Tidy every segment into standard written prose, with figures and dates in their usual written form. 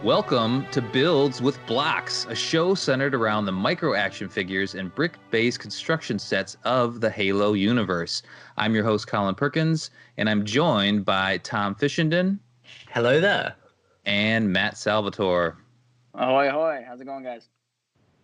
Welcome to Builds with Blocks, a show centered around the micro action figures and brick-based construction sets of the Halo universe. I'm your host, Colin Perkins, and I'm joined by Tom Fishenden. Hello there. And Matt Salvatore. Ahoy, ahoy. How's it going, guys?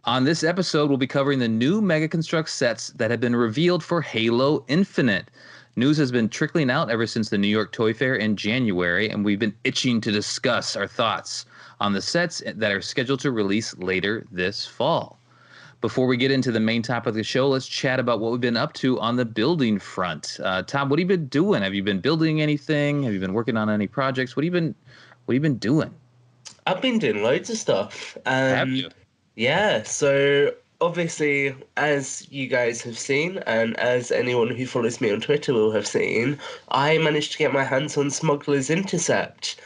On this episode, we'll be covering the new Mega Construx sets that have been revealed for Halo Infinite. News has been trickling out ever since the New York Toy Fair in January, and we've been itching to discuss our thoughts on the sets that are scheduled to release later this fall. Before we get into the main topic of the show, let's chat about what we've been up to on the building front. Tom, what have you been doing? Have you been building anything? Have you been working on any projects? What have you been doing? I've been doing loads of stuff. Have you? Yeah, so obviously, as you guys have seen, and as anyone who follows me on Twitter will have seen, I managed to get my hands on Smuggler's Intercept,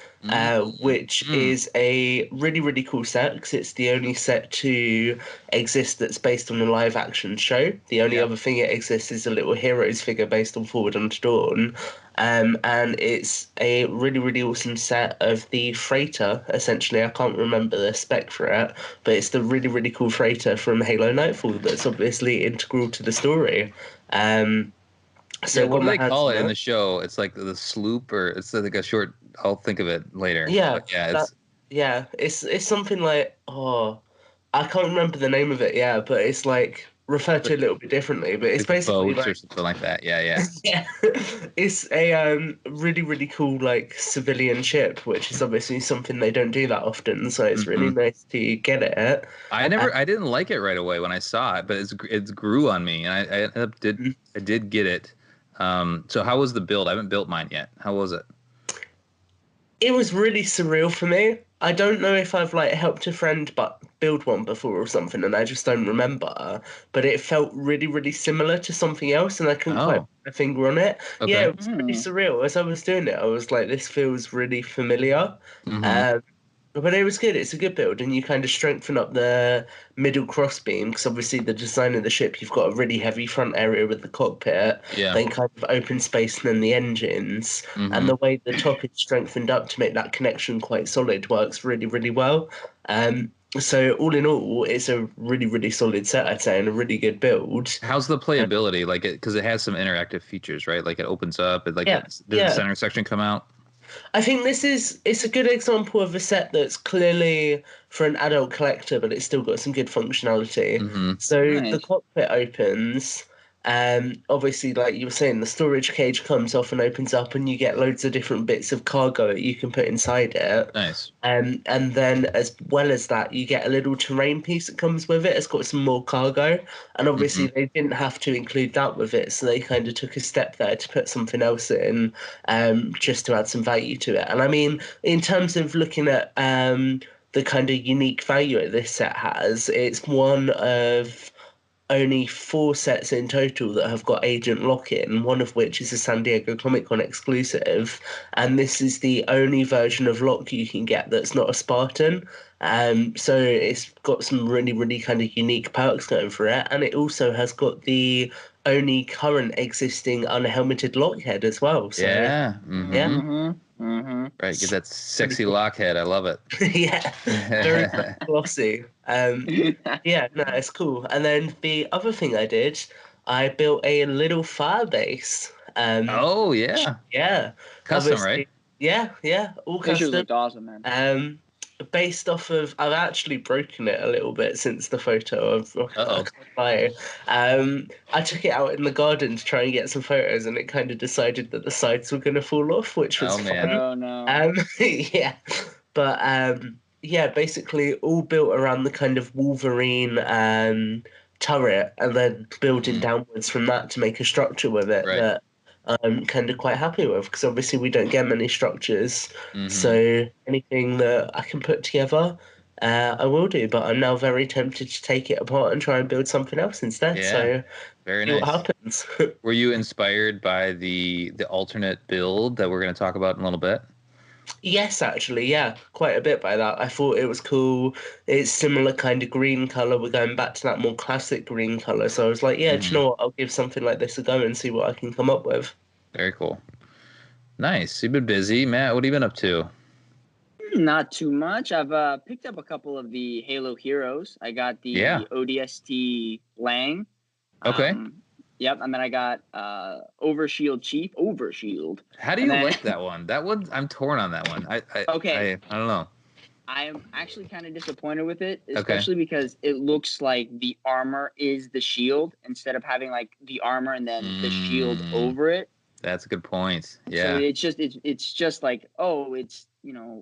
which is a really, really cool set, because it's the only set to exist that's based on a live-action show. The only other thing it exists is a little Heroes figure based on Forward Unto Dawn. And it's a really, really awesome set of the freighter, essentially. I can't remember the spec for it, but it's the really, really cool freighter from Halo Nightfall that's obviously integral to the story. So what do they call it in the show? It's like the sloop, or it's like a short. I'll think of it later. Yeah, but it's something like, I can't remember the name of it. Yeah, but it's like referred to a little bit differently. But it's basically boats or something like that. Yeah. Yeah, it's a really, really cool like civilian ship, which is obviously something they don't do that often. So it's really nice to get it. I didn't like it right away when I saw it, but it grew on me, and I did get it. So how was the build? I haven't built mine yet. How was it? It was really surreal for me. I don't know if I've like helped a friend but build one before or something, and I just don't remember. But it felt really, really similar to something else, and I couldn't quite put my finger on it. Okay. Yeah, it was pretty surreal. As I was doing it, I was like, this feels really familiar. But it was good. It's a good build, and you kind of strengthen up the middle crossbeam, because obviously the design of the ship, you've got a really heavy front area with the cockpit, then kind of open space, and then the engines. And the way the top is strengthened up to make that connection quite solid works really, really well. So all in all, it's a really, really solid set, I'd say, and a really good build. How's the playability? Like it, because it has some interactive features, right? Like it opens up, does the center section come out? I think it's a good example of a set that's clearly for an adult collector, but it's still got some good functionality. So the cockpit opens, obviously, like you were saying, the storage cage comes off and opens up, and you get loads of different bits of cargo that you can put inside it. Nice. And then as well as that, you get a little terrain piece that comes with it. It's got some more cargo, and obviously they didn't have to include that with it, so they kind of took a step there to put something else in, just to add some value to it. And I mean, in terms of looking at the kind of unique value that this set has, it's one of only 4 sets in total that have got agent lock-in, one of which is a San Diego Comic-Con exclusive, and this is the only version of lock you can get that's not a Spartan. So it's got some really, really kind of unique perks going for it, and it also has got the only current existing unhelmeted lockhead as well. So, Right, get that sexy lockhead. I love it. Yeah, very glossy. It's cool. And then the other thing I did, I built a little fire base. Yeah. Custom, right? Yeah, all Pictures custom. looked awesome, man. Based off of, I've actually broken it a little bit since the photo. I can't lie. I took it out in the garden to try and get some photos, and it kind of decided that the sides were going to fall off, which was fun. Oh no. Yeah, but basically all built around the kind of Wolverine turret, and then building downwards from that to make a structure with it that I'm kind of quite happy with, because obviously we don't get many structures. So anything that I can put together, I will do. But I'm now very tempted to take it apart and try and build something else instead. Yeah, so very see nice. what happens. Were you inspired by the alternate build that we're going to talk about in a little bit? Yes, actually, yeah, quite a bit by that. I thought it was cool. It's similar kind of green color. We're going back to that more classic green color. So I was like, do you know what? I'll give something like this a go and see what I can come up with. Very cool. Nice. You've been busy. Matt, what have you been up to? Not too much. I've picked up a couple of the Halo Heroes. I got Yeah. the ODST Lang. Okay. Yep, and then I got Overshield Chief. Overshield. How do And you then- like that one? That one, I'm torn on that one. Okay. I don't know. I am actually kind of disappointed with it, especially because it looks like the armor is the shield instead of having like the armor and then the shield over it. That's a good point. So Yeah. it's just like, oh, it's,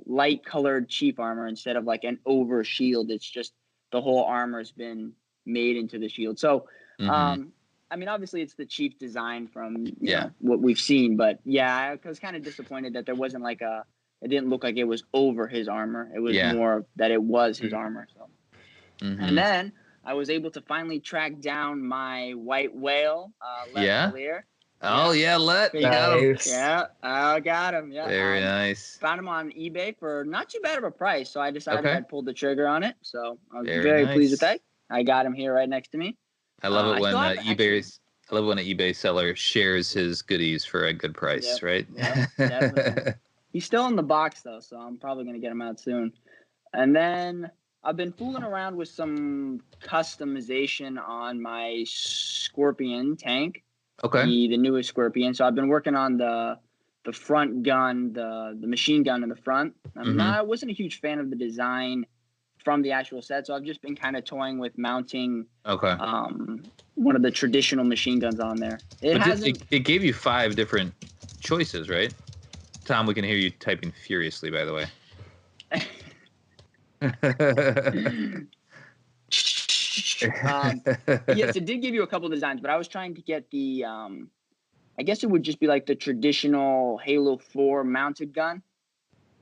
light colored chief armor instead of like an over shield. It's just the whole armor's been made into the shield. So I mean, obviously it's the chief design from you know, what we've seen, but yeah, I was kind of disappointed that there wasn't like it didn't look like it was over his armor. It was more that it was his armor. So, and then I was able to finally track down my white whale, Cavalier. Oh yeah, Nice. Yeah, I got him. Yeah, very nice. Found him on eBay for not too bad of a price, so I decided I'd pull the trigger on it. So I was very pleased with that. I got him here right next to me. I love it when eBay's. I love when an eBay seller shares his goodies for a good price, right? Yep, definitely. He's still in the box though, so I'm probably gonna get him out soon. And then I've been fooling around with some customization on my Scorpion tank. Okay. The newest Scorpion. So I've been working on the front gun, the machine gun in the front. I wasn't a huge fan of the design from the actual set, so I've just been kind of toying with mounting one of the traditional machine guns on there. It gave you 5 different choices, right? Tom, we can hear you typing furiously, by the way. Yes, it did give you a couple of designs, but I was trying to get the I guess it would just be like the traditional Halo 4 mounted gun.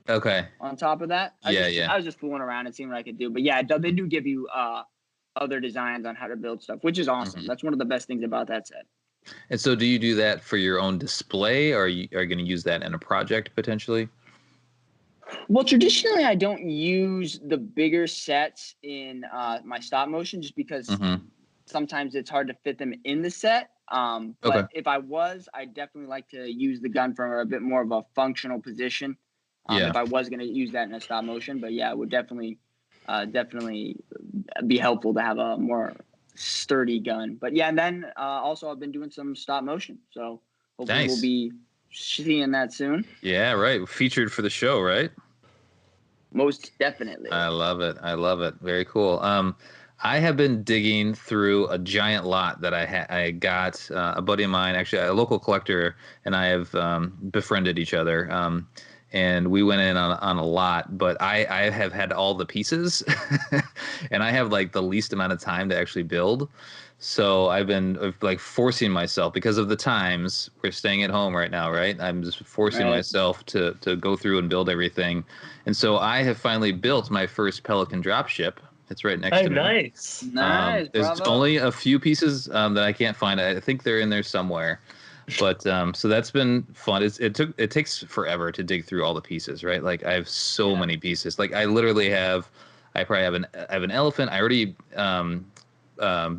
Okay. On top of that, I was just fooling around and seeing what I could do. But yeah, they do give you other designs on how to build stuff, which is awesome. That's one of the best things about that set. And so, do you do that for your own display, or are you going to use that in a project potentially? Well, traditionally, I don't use the bigger sets in my stop motion just because sometimes it's hard to fit them in the set. But if I was, I'd definitely like to use the gun from a bit more of a functional position. If I was going to use that in a stop motion, but yeah, it would definitely be helpful to have a more sturdy gun. But yeah, and then also I've been doing some stop motion, so hopefully we'll be seeing that soon. Yeah, right. Featured for the show, right? Most definitely. I love it. Very cool. I have been digging through a giant lot that I got. A buddy of mine, actually a local collector, and I have befriended each other. And we went in on a lot, but I have had all the pieces, and I have like the least amount of time to actually build. So I've been like forcing myself because of the times. We're staying at home right now, right? I'm just forcing myself to go through and build everything. And so I have finally built my first Pelican dropship. It's right next to me. Nice. Nice. There's only a few pieces that I can't find. I think they're in there somewhere. But so that's been fun. It takes forever to dig through all the pieces, right? Like I have so many pieces. Like I literally have an elephant. I already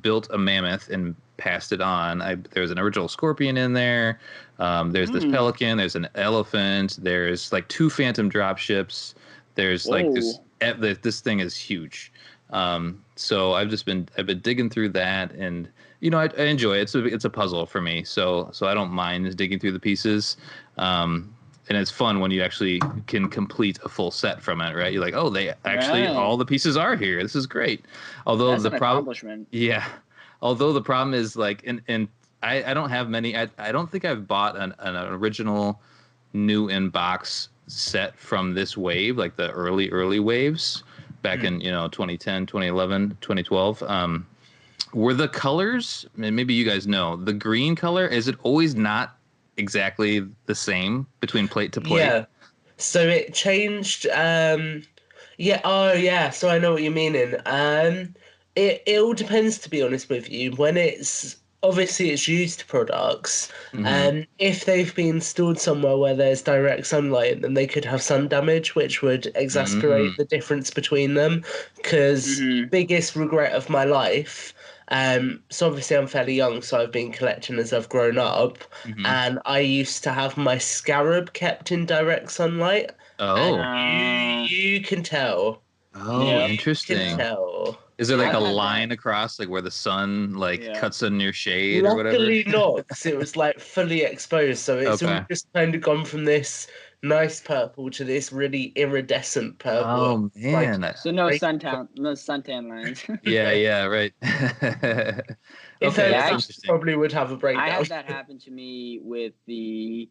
built a mammoth and passed it on. There's an original scorpion in there. There's this pelican. There's an elephant. There's like 2 phantom dropships. There's like this thing is huge. So I've been digging through that, and I enjoy it. It's a puzzle for me. So I don't mind digging through the pieces. And it's fun when you actually can complete a full set from it, right? You're like, oh, all the pieces are here. This is great. Although that's an accomplishment. Yeah. Although the problem is like, and I don't have many. I don't think I've bought an original new in box set from this wave, like the early waves back in 2010, 2011, 2012. Were the colors, and maybe you guys know, the green color, is it always not exactly the same between plate to plate? Yeah. So it changed. So I know what you're meaning. It all depends, to be honest with you. When it's used products, if they've been stored somewhere where there's direct sunlight, then they could have sun damage, which would exasperate the difference between them. Because biggest regret of my life. So obviously I'm fairly young, so I've been collecting as I've grown up, and I used to have my scarab kept in direct sunlight, Oh. And you can tell. Oh, Yep. You can interesting. tell. Is there like a I've had line that. across like where the sun like Yeah. cuts in your shade or whatever? Luckily not, because it was like fully exposed, so it's all Okay. just kind of gone from this nice purple to this really iridescent purple. Oh Like, man. So no right- suntan lines. Yeah, yeah, right. if Okay, there Yeah, that's was, interesting. probably would have a I breakdown. had that happen to me with the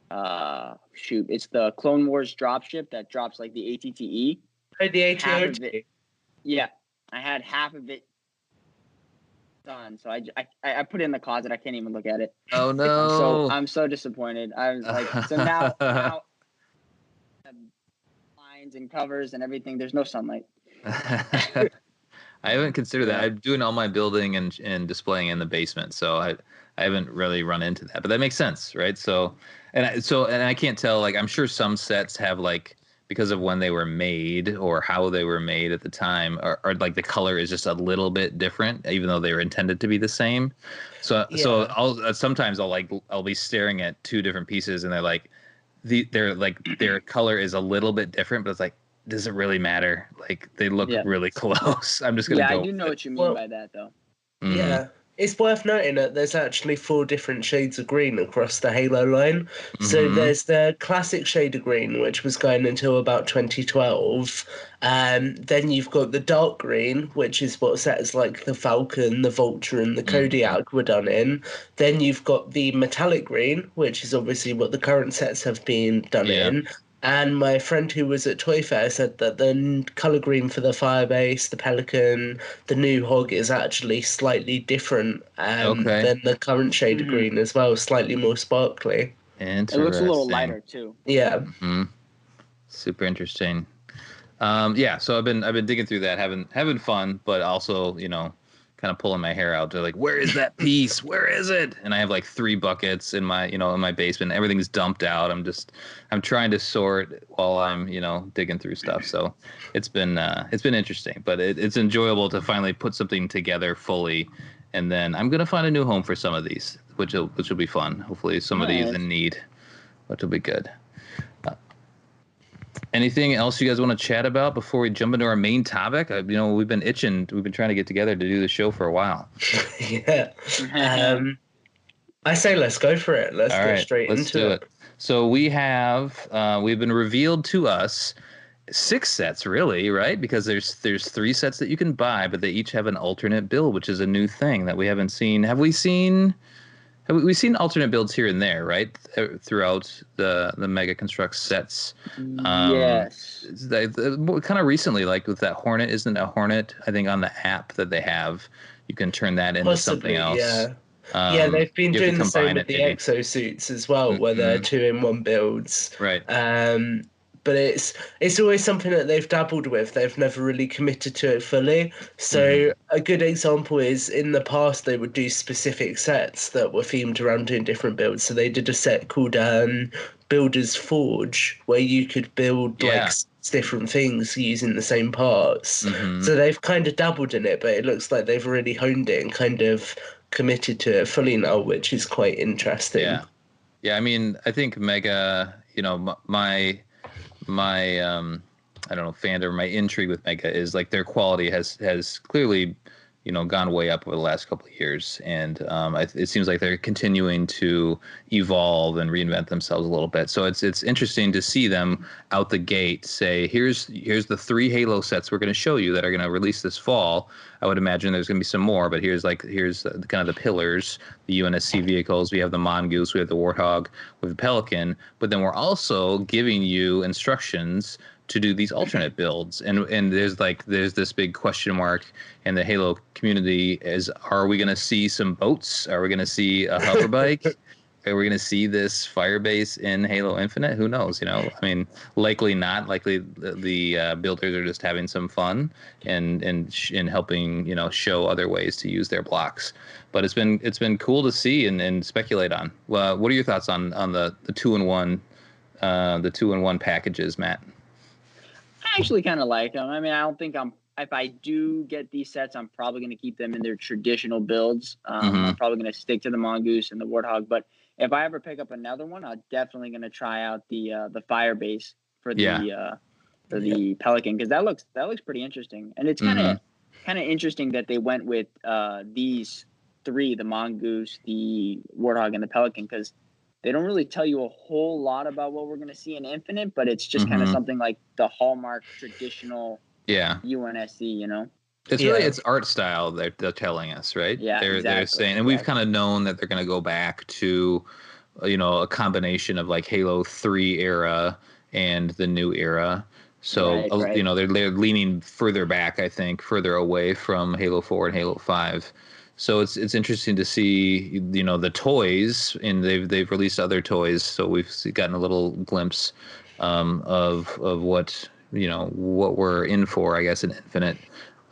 it's the Clone Wars dropship that drops like the ATTE. The Half of it, ATOT. yeah, I had half of it done. So I put it in the closet. I can't even look at it. Oh no. I'm so disappointed. I was like, so now lines and covers and everything. There's no sunlight. I haven't considered that. Yeah. I'm doing all my building and displaying in the basement, so I haven't really run into that. But that makes sense, right? And I can't tell. Like, I'm sure some sets have like because of when they were made or how they were made at the time, or like the color is just a little bit different, even though they were intended to be the same. So Yeah. I'll sometimes I'll be staring at two different pieces, and they're like their color is a little bit different, but it's like, does it really matter? Like they look Yeah. really close. I'm just gonna Yeah, I go do with know it. what you mean Well, by that, though. Mhm. yeah. It's worth noting that there's actually 4 different shades of green across the Halo line. So Mhm. there's the classic shade of green, which was going until about 2012. Then you've got the dark green, which is what sets like the Falcon, the Vulture, and the Mhm. Kodiak were done in. Then you've got the metallic green, which is obviously what the current sets have been done Yeah. in. And my friend who was at Toy Fair said that the color green for the Firebase, the Pelican, the new Hog is actually slightly different Okay. than the current shade of green as well, slightly more sparkly. It looks a little Interesting. lighter too. Yeah. Hmm. Super interesting. Yeah, so I've been digging through that, having fun, but also, kind of pulling my hair out to like, where is that piece? Where is it? And I have like 3 buckets in my basement. Everything's dumped out. I'm trying to sort while I'm, digging through stuff. So it's been interesting, but it's enjoyable to finally put something together fully. And then I'm gonna find a new home for some of these, which will be fun. Hopefully somebody is Nice. in need, which will be good. Anything else you guys want to chat about before we jump into our main topic? We've been itching. We've been trying to get together to do the show for a while. Yeah. I say let's go for it. Let's All get right, straight let's into do it. it. So we've been revealed to us 6 sets, really, right? Because there's 3 sets that you can buy, but they each have an alternate build, which is a new thing that we haven't seen. We've seen alternate builds here and there, right? Throughout the Mega Construx sets. Yes. Kind of recently, like with that Hornet, isn't a Hornet? I think on the app that they have, you can turn that into something Possibly, else. yeah. Yeah, they've been You have to doing the same combine with it, the maybe. exosuits as well, where they're Hmm. 2-in-1 builds. Right. But it's always something that they've dabbled with. They've never really committed to it fully. Hmm. So a good example is in the past they would do specific sets that were themed around doing different builds. So they did a set called Builder's Forge, where you could build like Yeah. 6 different things using the same parts. Hmm. So they've kind of dabbled in it, but it looks like they've really honed it and kind of committed to it fully now, which is quite interesting. Yeah. Yeah. I mean, I think Mega. My I don't know, fandom, my intrigue with Mega is like their quality has clearly gone way up over the last couple of years, and it seems like they're continuing to evolve and reinvent themselves a little bit. So it's interesting to see them out the gate say, here's the 3 Halo sets we're going to show you that are going to release this fall. I would imagine there's going to be some more, but here's kind of the pillars, the UNSC vehicles. We have the Mongoose, we have the Warthog, we have the Pelican, but then we're also giving you instructions to do these alternate builds, and there's this big question mark in the Halo community: are we going to see some boats? Are we going to see a hover bike? Are we going to see this Firebase in Halo Infinite? Who knows? I mean, likely not. Likely the builders are just having some fun and helping show other ways to use their blocks. But it's been cool to see and speculate on. What are your thoughts on the 2-in-1 the 2-in-1 packages, Matt? I actually kind of like them. I mean, I don't think if I do get these sets, I'm probably going to keep them in their traditional builds. Mm-hmm. I'm probably going to stick to the Mongoose and the Warthog. But if I ever pick up another one, I'm definitely going to try out the Firebase for the Pelican, because that looks pretty interesting, and it's kind of interesting that they went with these three: the mongoose, the warthog, and the pelican, because they don't really tell you a whole lot about what we're going to see in Infinite, but it's just kind of something like the hallmark traditional UNSC, you know. It's really its art style they're telling us, right? Yeah, they're saying, and we've kind of known that they're going to go back to, a combination of like Halo 3 era and the new era. So right. they're leaning further back, I think, further away from Halo 4 and Halo 5. So it's interesting to see the toys, and they've released other toys. So we've gotten a little glimpse of what what we're in for, I guess, in Infinite.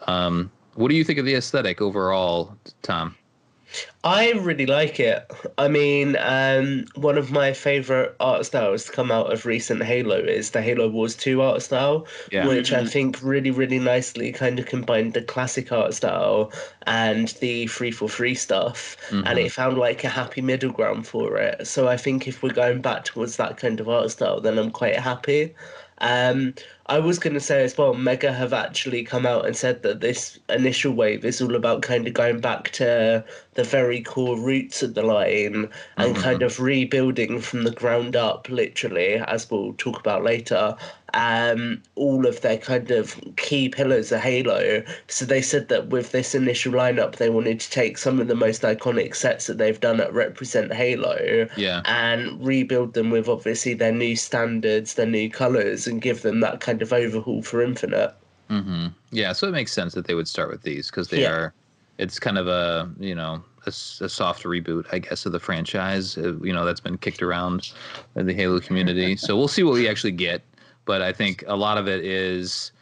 What do you think of the aesthetic overall, Tom? I really like it. I mean, one of my favorite art styles to come out of recent Halo is the Halo Wars 2 art style, which I think really, really nicely kind of combined the classic art style and the 343 stuff, and it found like a happy middle ground for it. So I think if we're going back towards that kind of art style, then I'm quite happy. I was going to say as well, Mega have actually come out and said that this initial wave is all about kind of going back to the very core roots of the line and kind of rebuilding from the ground up, literally, as we'll talk about later, all of their kind of key pillars of Halo. So they said that with this initial lineup, they wanted to take some of the most iconic sets that they've done that represent Halo and rebuild them with obviously their new standards, their new colors, and give them that kind of overhaul for Infinite. Yeah, so it makes sense that they would start with these because they are. It's kind of a a soft reboot, I guess, of the franchise. That's been kicked around in the Halo community. So we'll see what we actually get. But I think a lot of it is,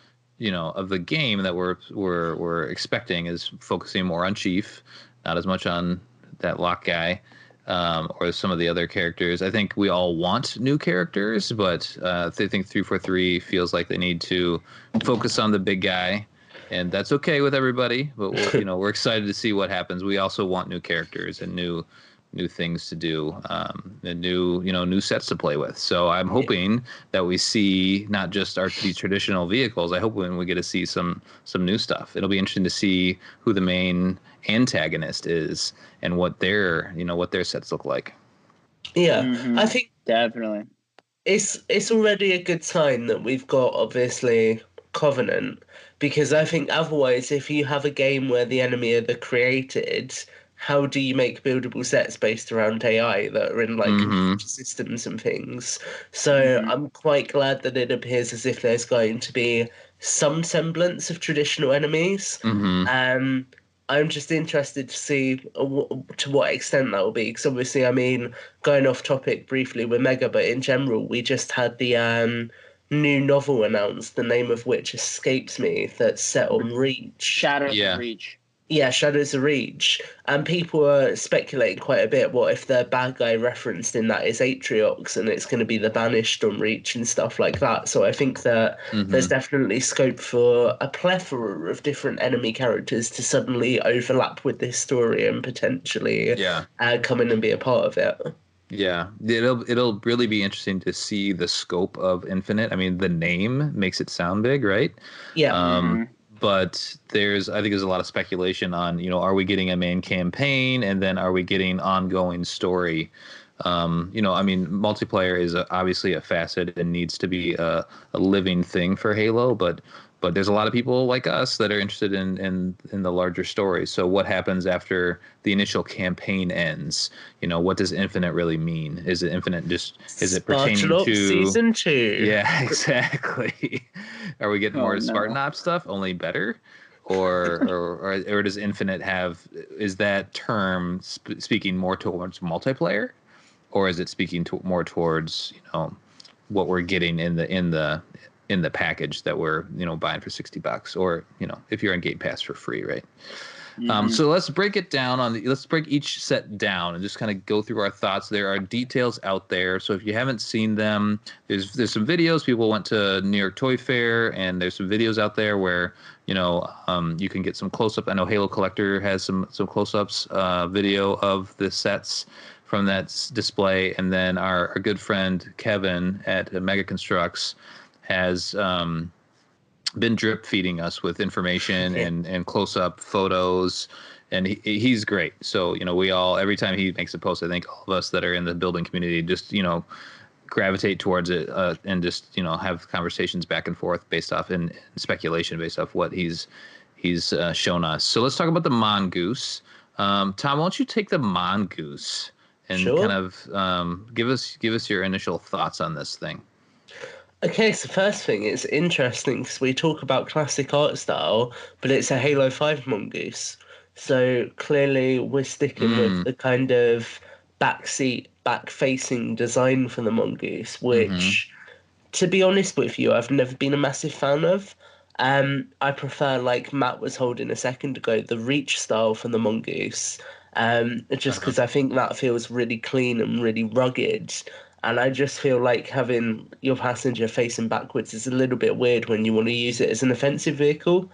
of the game that we're expecting is focusing more on Chief, not as much on that Locke guy. Or some of the other characters. I think we all want new characters, but I think 343 feels like they need to focus on the big guy, and that's okay with everybody. But we're excited to see what happens. We also want new characters and new things to do, and new sets to play with. So I'm hoping that we see not just these traditional vehicles. I hope when we get to see some new stuff. It'll be interesting to see who the main antagonist is and what their sets look like. I think definitely it's already a good sign that we've got obviously Covenant, because I think otherwise if you have a game where the enemy are the created, how do you make buildable sets based around AI that are in like computer systems and things? So I'm quite glad that it appears as if there's going to be some semblance of traditional enemies. I'm just interested to see to what extent that will be, because obviously, I mean, going off topic briefly with Mega, but in general, we just had the new novel announced, the name of which escapes me, that's set on Reach. Shadows of Reach. Yeah, Shadows of Reach. And people are speculating quite a bit what if the bad guy referenced in that is Atriox and it's going to be the Banished on Reach and stuff like that. So I think that there's definitely scope for a plethora of different enemy characters to suddenly overlap with this story and potentially come in and be a part of it. Yeah, it'll really be interesting to see the scope of Infinite. I mean, the name makes it sound big, right? Yeah. But I think there's a lot of speculation on, are we getting a main campaign and then are we getting ongoing story? I mean, multiplayer is obviously a facet and needs to be a living thing for Halo, but there's a lot of people like us that are interested in the larger story. So what happens after the initial campaign ends? What does Infinite really mean? Is it Infinite is it pertaining to Season 2? Yeah, exactly. Are we getting more Spartan Ops stuff, only better? Or does Infinite is that term speaking more towards multiplayer? Or is it speaking more towards, what we're getting in the package that we're buying for $60, or if you're on Game Pass for free, right? So let's break it down let's break each set down and just kind of go through our thoughts. There are details out there, so if you haven't seen them, there's some videos. People went to New York Toy Fair, and there's some videos out there where you can get some close-up. I know Halo Collector has some close-ups video of the sets from that display, and then our good friend Kevin at Mega Construx has been drip feeding us with information and close up photos, and he's great. So we all, every time he makes a post, I think all of us that are in the building community just gravitate towards it and just have conversations back and forth based off and speculation based off what he's shown us. So let's talk about the mongoose. Tom, why don't you take the mongoose and Sure. kind of give us your initial thoughts on this thing? Okay, so first thing, it's interesting because we talk about classic art style, but it's a Halo 5 mongoose. So clearly we're sticking with the kind of backseat, back-facing design for the mongoose, which, to be honest with you, I've never been a massive fan of. I prefer, like Matt was holding a second ago, the reach style for the mongoose, just because I think that feels really clean and really rugged. And I just feel like having your passenger facing backwards is a little bit weird when you want to use it as an offensive vehicle.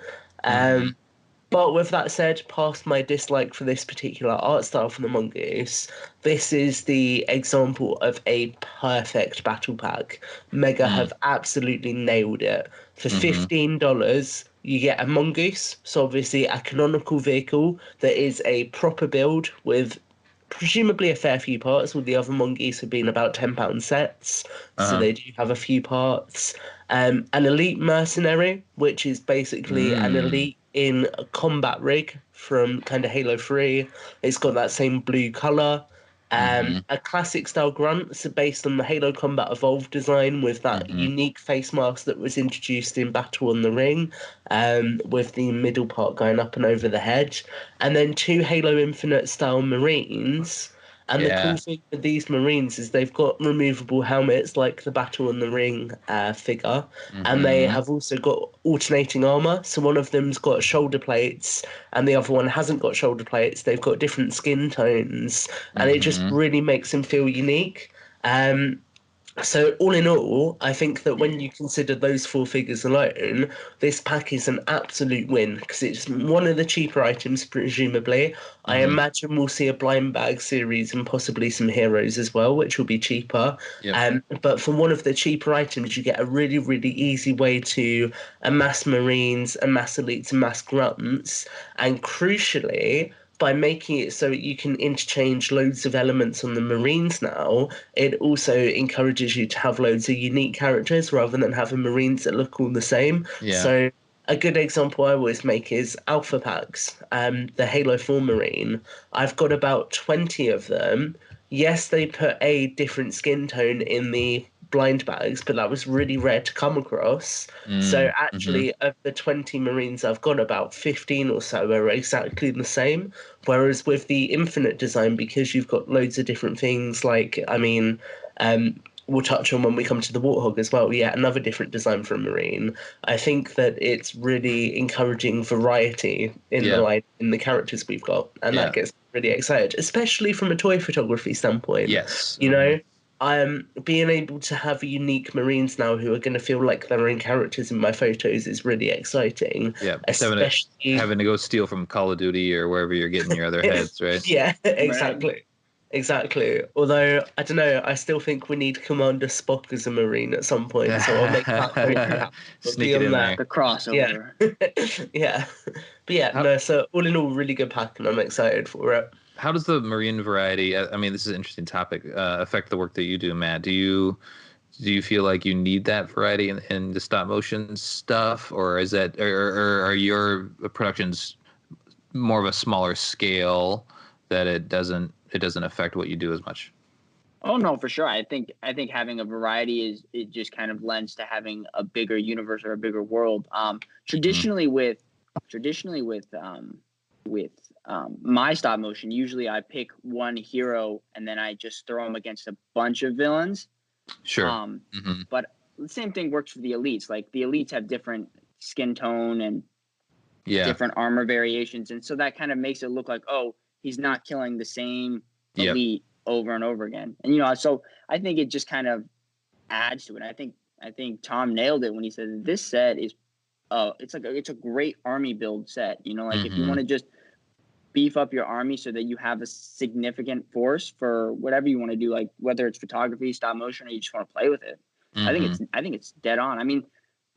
But with that said, past my dislike for this particular art style for the mongoose, this is the example of a perfect battle pack. Mega have absolutely nailed it. For $15, you get a mongoose, so obviously a canonical vehicle that is a proper build with presumably a fair few parts, with the other mongoose have been about £10 sets, so they do have a few parts. An elite mercenary, which is basically an elite in a combat rig from kind of Halo 3. It's got that same blue colour. A classic style grunt, so based on the Halo Combat Evolved design with that unique face mask that was introduced in Battle on the Ring, with the middle part going up and over the head. And then 2 Halo Infinite style Marines. And the cool thing with these Marines is they've got removable helmets like the Battle on the Ring figure. And they have also got alternating armor. So one of them's got shoulder plates and the other one hasn't got shoulder plates. They've got different skin tones. And it just really makes them feel unique. So all in all, I think that when you consider those 4 figures alone, this pack is an absolute win because it's one of the cheaper items, presumably. I imagine we'll see a blind bag series and possibly some heroes as well, which will be cheaper. But for one of the cheaper items, you get a really, really easy way to amass Marines, amass Elites, amass Grunts, and crucially, by making it so you can interchange loads of elements on the Marines now, it also encourages you to have loads of unique characters rather than having Marines that look all the same. So a good example I always make is Alpha Packs, the Halo 4 Marine. I've got about 20 of them. Yes, they put a different skin tone in the blind bags, but that was really rare to come across. So actually, of the 20 Marines I've got, about 15 or so are exactly the same. Whereas with the Infinite design, because you've got loads of different things, like, we'll touch on when we come to the Warthog as well, another different design for a Marine. I think that it's really encouraging variety in the line, in the characters we've got, and that gets really excited, especially from a toy photography standpoint. Being able to have unique Marines now who are going to feel like their own characters in my photos is really exciting. Especially having to go steal from Call of Duty or wherever you're getting your other heads, right? Exactly. Exactly. Although, I don't know, I still think we need Commander Spock as a Marine at some point, so I'll make that happen. Sneak it in there. The crossover. But so all in all, really good pack, and I'm excited for it. How does the Marine variety, I mean, this is an interesting topic, affect the work that you do, Matt? Do you feel like you need that variety in the stop motion stuff, or is that, or are your productions more of a smaller scale that it doesn't affect what you do as much? Oh no, for sure. I think having a variety it just kind of lends to having a bigger universe or a bigger world. Traditionally with my stop motion, usually I pick one hero and then I just throw them against a bunch of villains. Sure. But the same thing works for the elites. Like the elites have different skin tone and different armor variations, and so that kind of makes it look like, oh, he's not killing the same elite over and over again. And so I think it just kind of adds to it. I think Tom nailed it when he said this set is it's a great army build set. If you want to just beef up your army so that you have a significant force for whatever you want to do, like whether it's photography, stop motion, or you just want to play with it. Mm-hmm. I think it's dead on. I mean,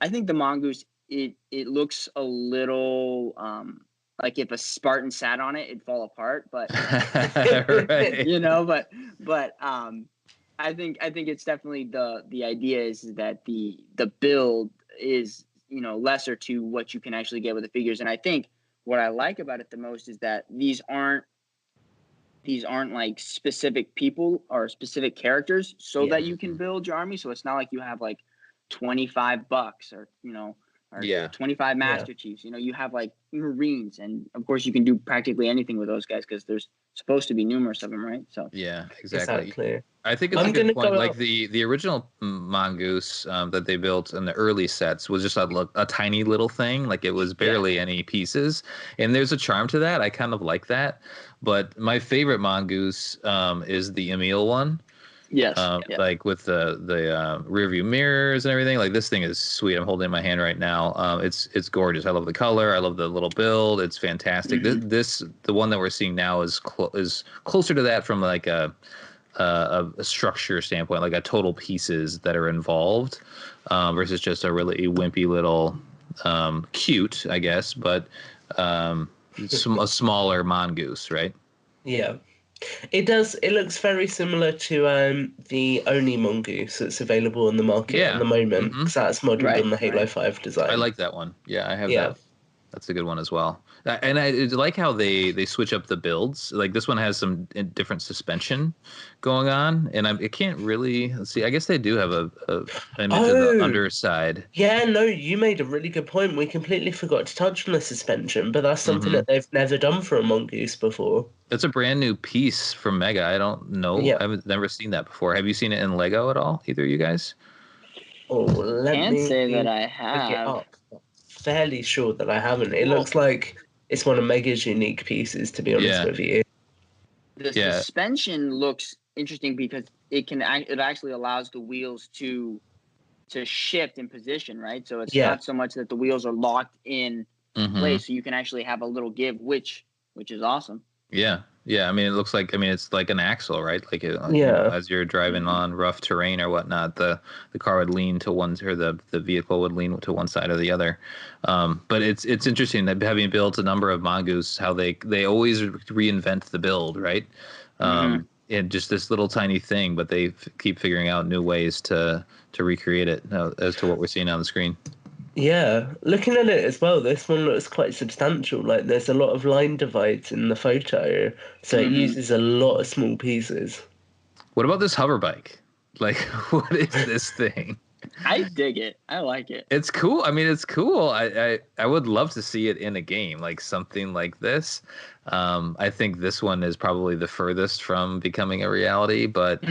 I think the mongoose it looks a little like if a Spartan sat on it, it'd fall apart. But Right. you know, but I think it's definitely the idea is that the build is, you know, lesser to what you can actually get with the figures. And I think what I like about it the most is that these aren't like specific people or specific characters so that you can build your army. So it's not like you have like 25 bucks or, you know, or 25 Master Chiefs. You know, you have like Marines, and of course you can do practically anything with those guys because there's supposed to be numerous of them, right? So yeah, exactly. I think it's I'm a good gonna point. go Like out. the original mongoose that they built in the early sets was just a tiny little thing. Like it was barely any pieces, and there's a charm to that. I kind of like that. But my favorite mongoose is the Emil one. yes, Like with the rear view mirrors and everything. Like this thing is sweet. I'm holding it in my hand right now. It's gorgeous. I love the color. I love the little build. It's fantastic. The one that we're seeing now is closer to that from like a structure standpoint, like a total pieces that are involved, versus just a really wimpy little cute, I guess, but a smaller mongoose, right? Yeah. It does. It looks very similar to the Oni mongoose that's available on the market at Yeah. the moment, Hmm. because that's modeled right, on the Halo right. 5 I design. like that one. Yeah, I have Yeah. that. That's a good one as well. And I like how they switch up the builds. Like this one has some different suspension going on, and I can't really let's see. I guess they do have a image of the Oh, underside. yeah, no, you made a really good point. We completely forgot to touch on the suspension, but that's something Hmm. that they've never done for a mongoose before. It's a brand new piece from Mega. I don't know. Yeah. I've never seen that before. Have you seen it in Lego at all? Either of you guys? Oh, let Can't say that me I look it have. up. Fairly sure that I haven't. It Well, looks like it's one of Mega's unique pieces, to be honest Yeah. with you. the Yeah. suspension looks interesting because it actually allows the wheels to shift in position, right? So it's Yeah. not so much that the wheels are locked in Hmm. place, so you can actually have a little give, which is awesome. Yeah. Yeah. I mean, it looks like, I mean, it's like an axle, right? Like, Yeah. as you're driving on rough terrain or whatnot, the car would lean to one, or the vehicle would lean to one side or the other. But it's interesting that having built a number of mongoose, how they always reinvent the build, right? And just this little tiny thing, but they keep figuring out new ways to recreate it as to what we're seeing on the screen. Yeah. Looking at it as well, this one looks quite substantial. Like there's a lot of line divides in the photo, so it uses a lot of small pieces. What about this hover bike? Like, what is this thing? I dig it. I like it. It's cool. I mean, it's cool. I would love to see it in a game, like something like this. I think this one is probably the furthest from becoming a reality, but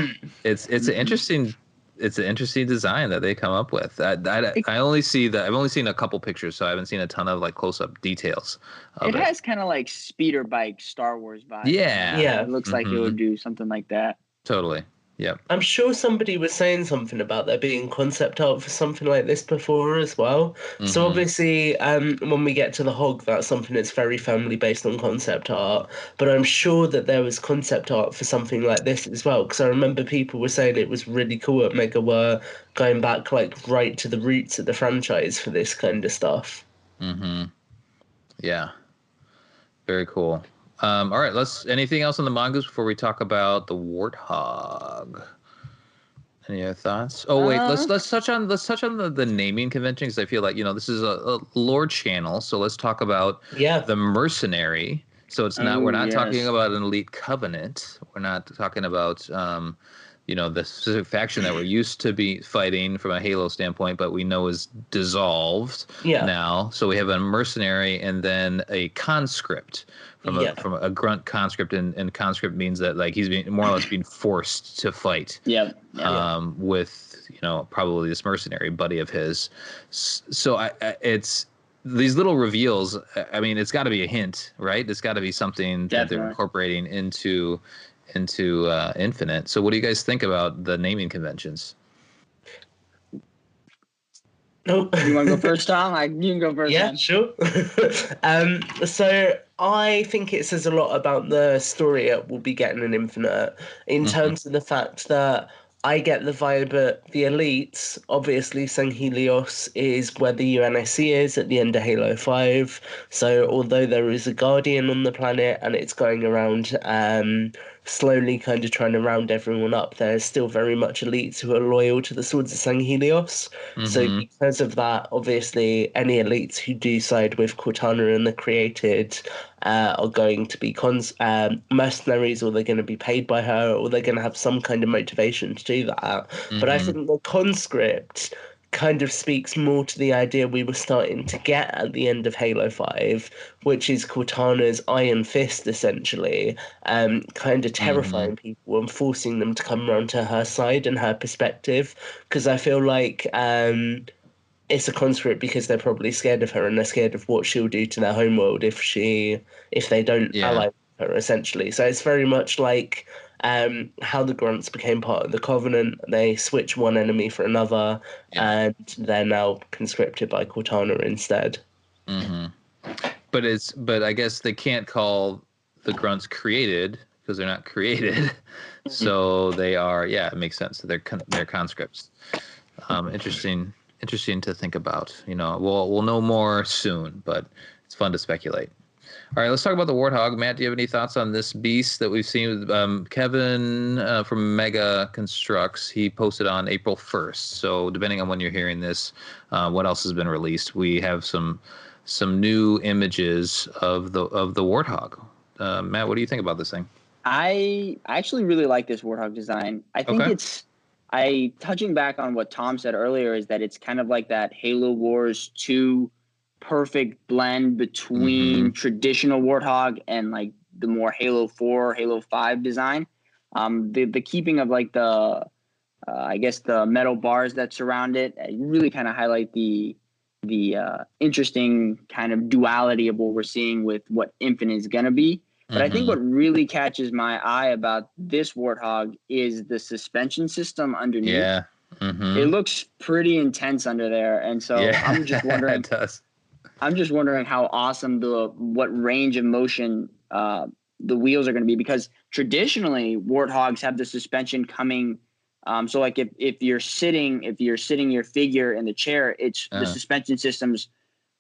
it's an interesting design that they come up with. I only see I've only seen a couple pictures, so I haven't seen a ton of like close up details of It it. has kind of like speeder bike Star Wars vibes. Yeah. Yeah. It looks like it would do something like that. Totally. Yep. I'm sure somebody was saying something about there being concept art for something like this before as well. So Hmm. obviously, when we get to the hog, that's something that's very firmly based on concept art. But I'm sure that there was concept art for something like this as well, because I remember people were saying it was really cool at Mega were going back like right to the roots of the franchise for this kind of stuff. Hmm. Yeah. Very cool. All right, anything else on the mongoose before we talk about the warthog? Any other thoughts? Oh wait, let's touch on the naming convention, because I feel like this is a lore channel, so let's talk about Yeah. the mercenary. So we're not talking yes. about an elite covenant. We're not talking about the specific faction that we're used to be fighting from a Halo standpoint, but we know is dissolved Yeah. now. So we have a mercenary and then a conscript from a grunt conscript, and conscript means that like he's being more or less being forced to fight. Yeah. With probably this mercenary buddy of his. So it's these little reveals. I mean, it's got to be a hint, right? It's got to be something that they're incorporating into Infinite. So what do you guys think about the naming conventions? Nope. You want to go first, Tom? You can go first. Yeah, then. sure. So I think it says a lot about the story it will be getting in Infinite in terms of the fact that I get the vibe that the elites, obviously San Helios is where the UNSC is at the end of Halo 5. So although there is a Guardian on the planet and it's going around slowly kind of trying to round everyone up, there's still very much elites who are loyal to the Swords of San Helios. So because of that, obviously any elites who do side with Cortana and the Created are going to be mercenaries, or they're going to be paid by her, or they're going to have some kind of motivation to do that. But I think the conscript kind of speaks more to the idea we were starting to get at the end of Halo 5, which is Cortana's iron fist, essentially, kind of terrifying people and forcing them to come around to her side and her perspective. Because I feel like it's a conscript because they're probably scared of her, and they're scared of what she'll do to their homeworld if they don't ally with her, essentially. So it's very much like how the Grunts became part of the Covenant. They switch one enemy for another, and they're now conscripted by Cortana instead. But I guess they can't call the Grunts created because they're not created. So they are, it makes sense. They're conscripts. Interesting to think about. We'll know more soon, but it's fun to speculate. All right, let's talk about the Warthog. Matt, do you have any thoughts on this beast that we've seen with Kevin from Mega Construx? He posted on April 1st. So depending on when you're hearing this, what else has been released? We have some new images of the Warthog. Matt, what do you think about this thing? I actually really like this Warthog design. I think touching back on what Tom said earlier, is that it's kind of like that Halo Wars 2 perfect blend between traditional Warthog and like the more Halo 4, Halo 5 design. The keeping of like the I guess the metal bars that surround it really kind of highlight the interesting kind of duality of what we're seeing with what Infinite is going to be. But I think what really catches my eye about this Warthog is the suspension system underneath. Yeah. It looks pretty intense under there. And so I'm just wondering. It does. I'm just wondering how awesome what range of motion the wheels are going to be, because traditionally Warthogs have the suspension coming. So like if you're sitting your figure in the chair, it's the suspension system's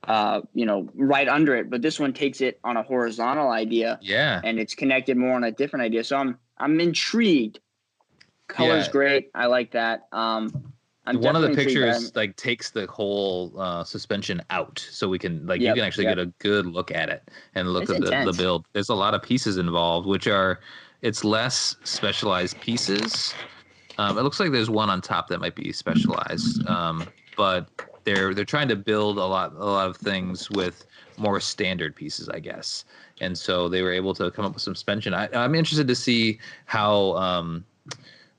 right under it, but this one takes it on a horizontal idea. Yeah. And it's connected more on a different idea. So I'm intrigued. Color's great. I like that. One of the pictures like takes the whole suspension out, so we can you can actually get a good look at it and look at the build. There's a lot of pieces involved, it's less specialized pieces. It looks like there's one on top that might be specialized, but they're trying to build a lot of things with more standard pieces, I guess. And so they were able to come up with some suspension. I'm interested to see how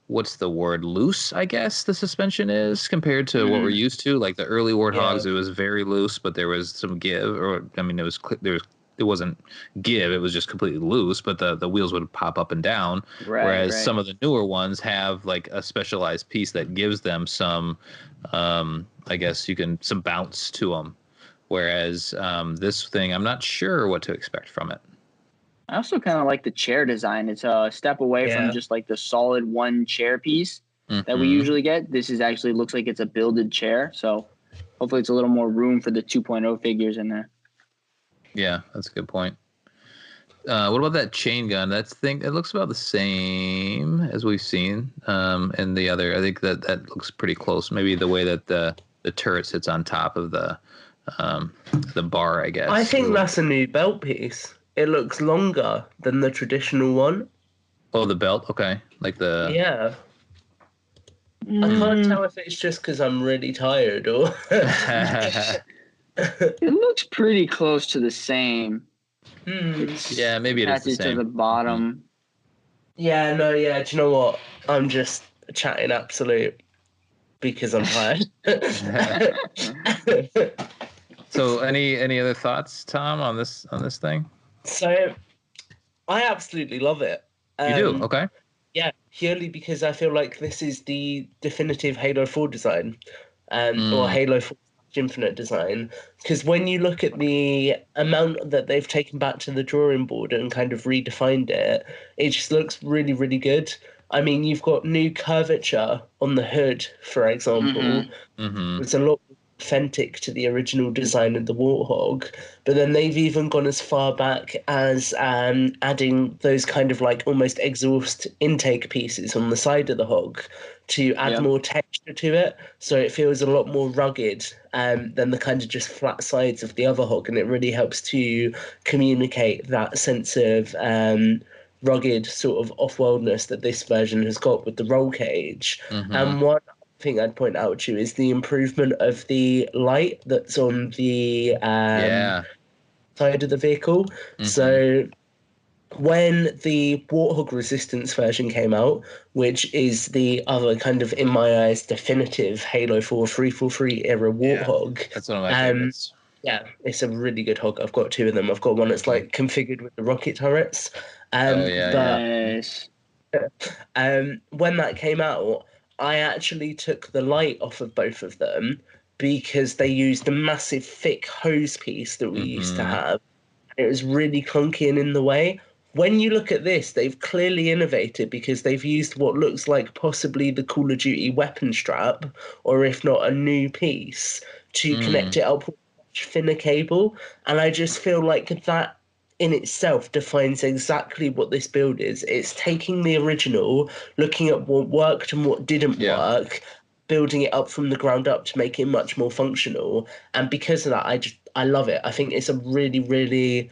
what's the word, loose, I guess the suspension is compared to what we're used to. Like the early Warthogs, it was very loose, but there was some give, it wasn't give, it was just completely loose, but the wheels would pop up and down. Whereas some of the newer ones have like a specialized piece that gives them some, I guess some bounce to them. Whereas this thing, I'm not sure what to expect from it. I also kind of like the chair design. It's a step away from just like the solid one chair piece that we usually get. This looks like it's a builded chair. So hopefully it's a little more room for the 2.0 figures in there. Yeah, that's a good point. What about that chain gun? It looks about the same as we've seen in the other. I think that looks pretty close. Maybe the way that the turret sits on top of the bar, I guess. I think that's a new belt piece. It looks longer than the traditional one. Oh, the belt? Okay. Like the... Yeah. I can't tell if it's just because I'm really tired or... It looks pretty close to the same. Yeah, maybe it is the same. To the bottom. Yeah, do you know what? I'm just chatting absolute because I'm tired. So any other thoughts, Tom, on this thing? So I absolutely love it. You do? Okay. Yeah, purely because I feel like this is the definitive Halo 4 design, or Halo 4 Infinite design. Because when you look at the amount that they've taken back to the drawing board and kind of redefined it, it just looks really, really good. I mean, you've got new curvature on the hood, for example. Mm-hmm. It's a lot more authentic to the original design of the Warthog. But then they've even gone as far back as adding those kind of like almost exhaust intake pieces on the side of the hog to add more texture to it. So it feels a lot more rugged than the kind of just flat sides of the other hog. And it really helps to communicate that sense of rugged sort of off-worldness that this version has got with the roll cage. Mm-hmm. And one thing I'd point out to you is the improvement of the light that's on the side of the vehicle. Mm-hmm. So when the Warthog Resistance version came out, which is the other kind of, in my eyes, definitive Halo 4 343 era Warthog. That's one of my favorites. Yeah, it's a really good hog. I've got two of them. I've got one that's like configured with the rocket turrets. Nice. When that came out, I actually took the light off of both of them because they used the massive thick hose piece that we used to have. It was really clunky and in the way. When you look at this, they've clearly innovated because they've used what looks like possibly the Call of Duty weapon strap, or if not a new piece, to connect it up with a much thinner cable. And I just feel like that in itself defines exactly what this build is. It's taking the original, looking at what worked and what didn't work, building it up from the ground up to make it much more functional. And because of that, I love it. I think it's a really, really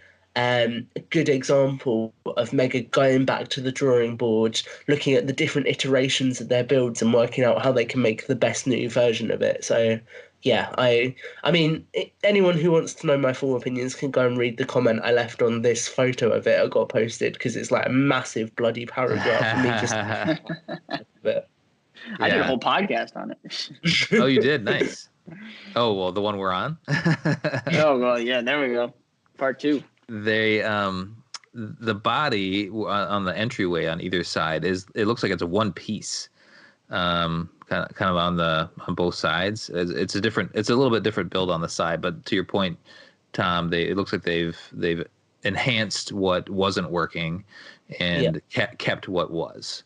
good example of Mega going back to the drawing board, looking at the different iterations of their builds and working out how they can make the best new version of it. So yeah, I mean, anyone who wants to know my full opinions can go and read the comment I left on this photo of it. I got posted because it's like a massive bloody paragraph for me just. I did a whole podcast on it. Oh, you did? Nice. Oh, well, the one we're on? Oh, well, yeah, there we go. Part 2. They the body on the entryway on either side it looks like it's a one piece, kind of on both sides. It's a little bit different build on the side, but to your point, Tom, it looks like they've enhanced what wasn't working and kept what was.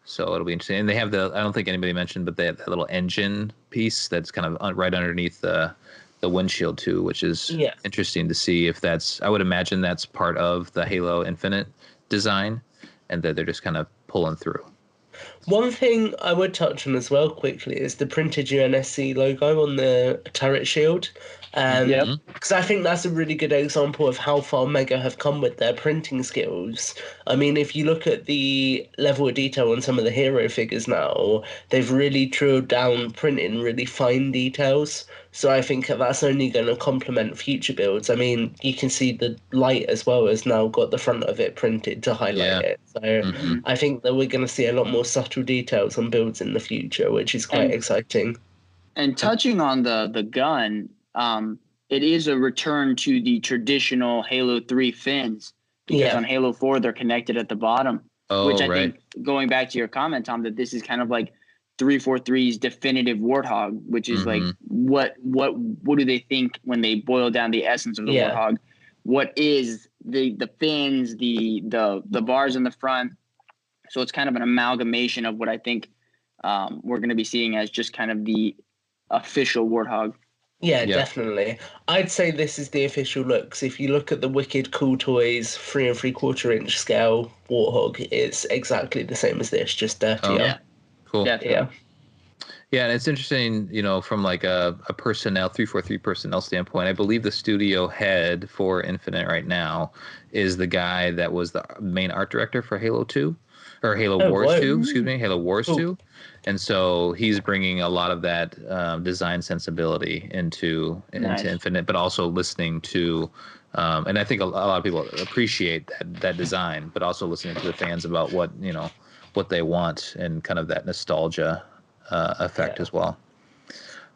So it'll be interesting. And they have I don't think anybody mentioned, but they have that little engine piece that's kind of right underneath the windshield too, which is interesting to see if I would imagine that's part of the Halo Infinite design and that they're just kind of pulling through. One thing I would touch on as well quickly is the printed UNSC logo on the turret shield. Because I think that's a really good example of how far Mega have come with their printing skills. I mean, if you look at the level of detail on some of the hero figures now, they've really drilled down printing really fine details. So I think that's only going to complement future builds. I mean, you can see the light as well has now got the front of it printed to highlight it. So I think that we're going to see a lot more subtle details on builds in the future, which is quite exciting. And touching on the gun, it is a return to the traditional Halo 3 fins because on Halo 4 they're connected at the bottom. Which I think, going back to your comment, Tom, that this is kind of like 343's definitive Warthog, which is like what do they think when they boil down the essence of the Warthog? What is the fins, the bars in the front? So it's kind of an amalgamation of what I think we're going to be seeing as just kind of the official Warthog. Yeah, definitely. I'd say this is the official look. So if you look at the Wicked Cool Toys 3 3/4 inch scale Warthog, it's exactly the same as this, just dirtier. Yeah, cool. Definitely. Yeah, and it's interesting, from like a personnel 343 personnel standpoint. I believe the studio head for Infinite right now is the guy that was the main art director for Halo 2 or Halo Wars 2, excuse me, Halo Wars 2. And so he's bringing a lot of that design sensibility into Infinite, but also listening to, and I think a lot of people appreciate that design, but also listening to the fans about what they want and kind of that nostalgia effect as well.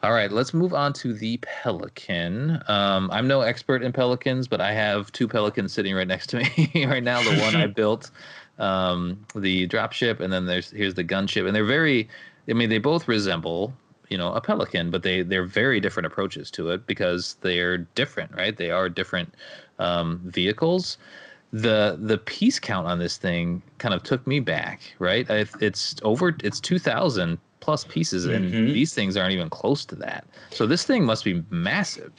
All right, let's move on to the Pelican. I'm no expert in Pelicans, but I have two Pelicans sitting right next to me right now. The one I built, the dropship, and then here's the gunship, and they both resemble a Pelican, but they're very different approaches to it because they're different, right? They are different vehicles. the piece count on this thing kind of took me back, right? It's 2,000 plus pieces, and these things aren't even close to that. So this thing must be massive.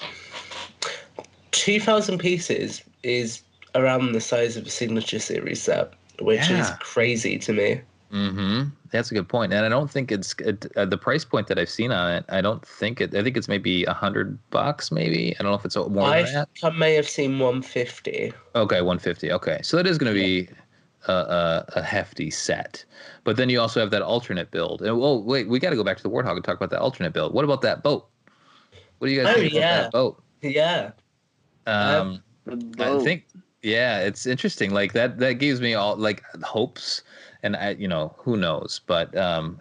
2,000 pieces is around the size of a Signature Series set, which is crazy to me. That's a good point, and I don't think the price point that I've seen on it. I think it's maybe $100, maybe. I don't know if it's more than that. I may have seen 150. Okay, 150. Okay, so it is going to be a hefty set. But then you also have that alternate build. And wait, we got to go back to the Warthog and talk about that alternate build. What about that boat? What do you guys think about that boat? Yeah. I think, it's interesting. Like that gives me all like hopes, and who knows, but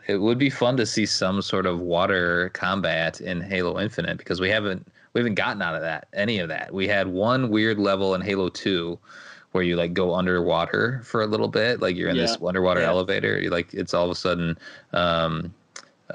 it would be fun to see some sort of water combat in Halo Infinite, because we haven't gotten out of any of that. We had one weird level in Halo 2 where you like go underwater for a little bit, like you're in this underwater elevator. You like, it's all of a sudden,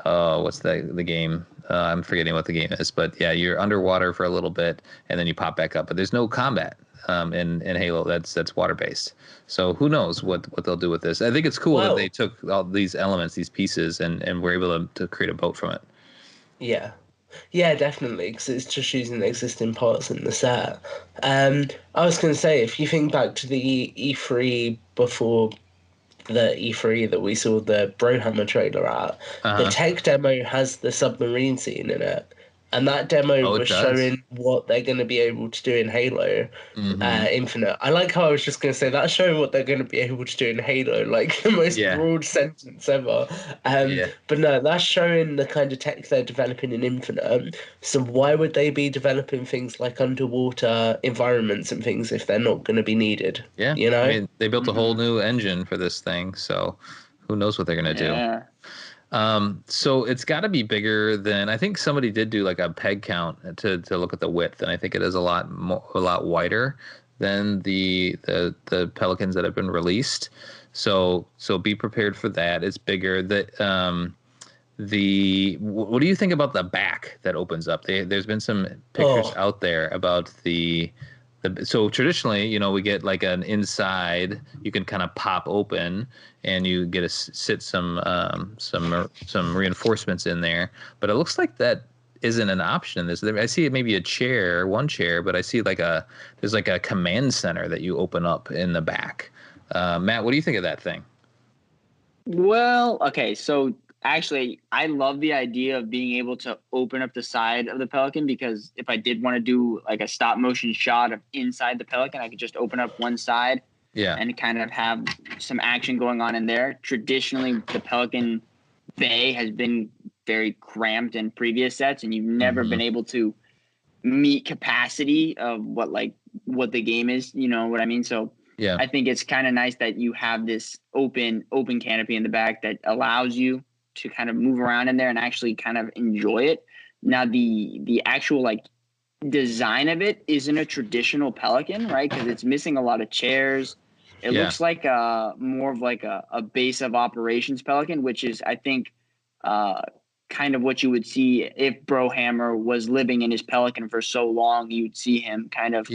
what's the game? I'm forgetting what the game is, but yeah, you're underwater for a little bit and then you pop back up. But there's no combat in Halo that's water based. So who knows what they'll do with this? I think it's cool that they took all these elements, these pieces, and were able to create a boat from it. Yeah, definitely, because it's just using the existing parts in the set. I was going to say, if you think back to the E3 before the E3 that we saw the Brohammer trailer at, the tech demo has the submarine scene in it. And that demo was showing what they're going to be able to do in Halo Infinite. I like how I was just going to say that's showing what they're going to be able to do in Halo, like the most broad sentence ever. But no, that's showing the kind of tech they're developing in Infinite. So why would they be developing things like underwater environments and things if they're not going to be needed? Yeah, you know, I mean, they built a whole new engine for this thing, so who knows what they're going to do. So it's got to be bigger than, I think somebody did do like a peg count to look at the width, and I think it is a lot wider than the Pelicans that have been released. So be prepared for that. It's bigger. What do you think about the back that opens up? There's been some pictures out there about so traditionally, we get like an inside, you can kind of pop open and you get to sit some reinforcements in there, but it looks like that isn't an option in this. I see it maybe one chair, but I see there's like a command center that you open up in the back. Matt, what do you think of that thing? Well, okay, so actually, I love the idea of being able to open up the side of the Pelican, because if I did want to do like a stop motion shot of inside the Pelican, I could just open up one side and kind of have some action going on in there. Traditionally, the Pelican bay has been very cramped in previous sets, and you've never been able to meet capacity of what the game is, you know what I mean? So I think it's kind of nice that you have this open canopy in the back that allows you to kind of move around in there and actually kind of enjoy it. Now, the actual like design of it isn't a traditional Pelican, right? Because it's missing a lot of chairs. It looks like more of like a base of operations Pelican, which is, I think, kind of what you would see if Brohammer was living in his Pelican for so long. You'd see him kind of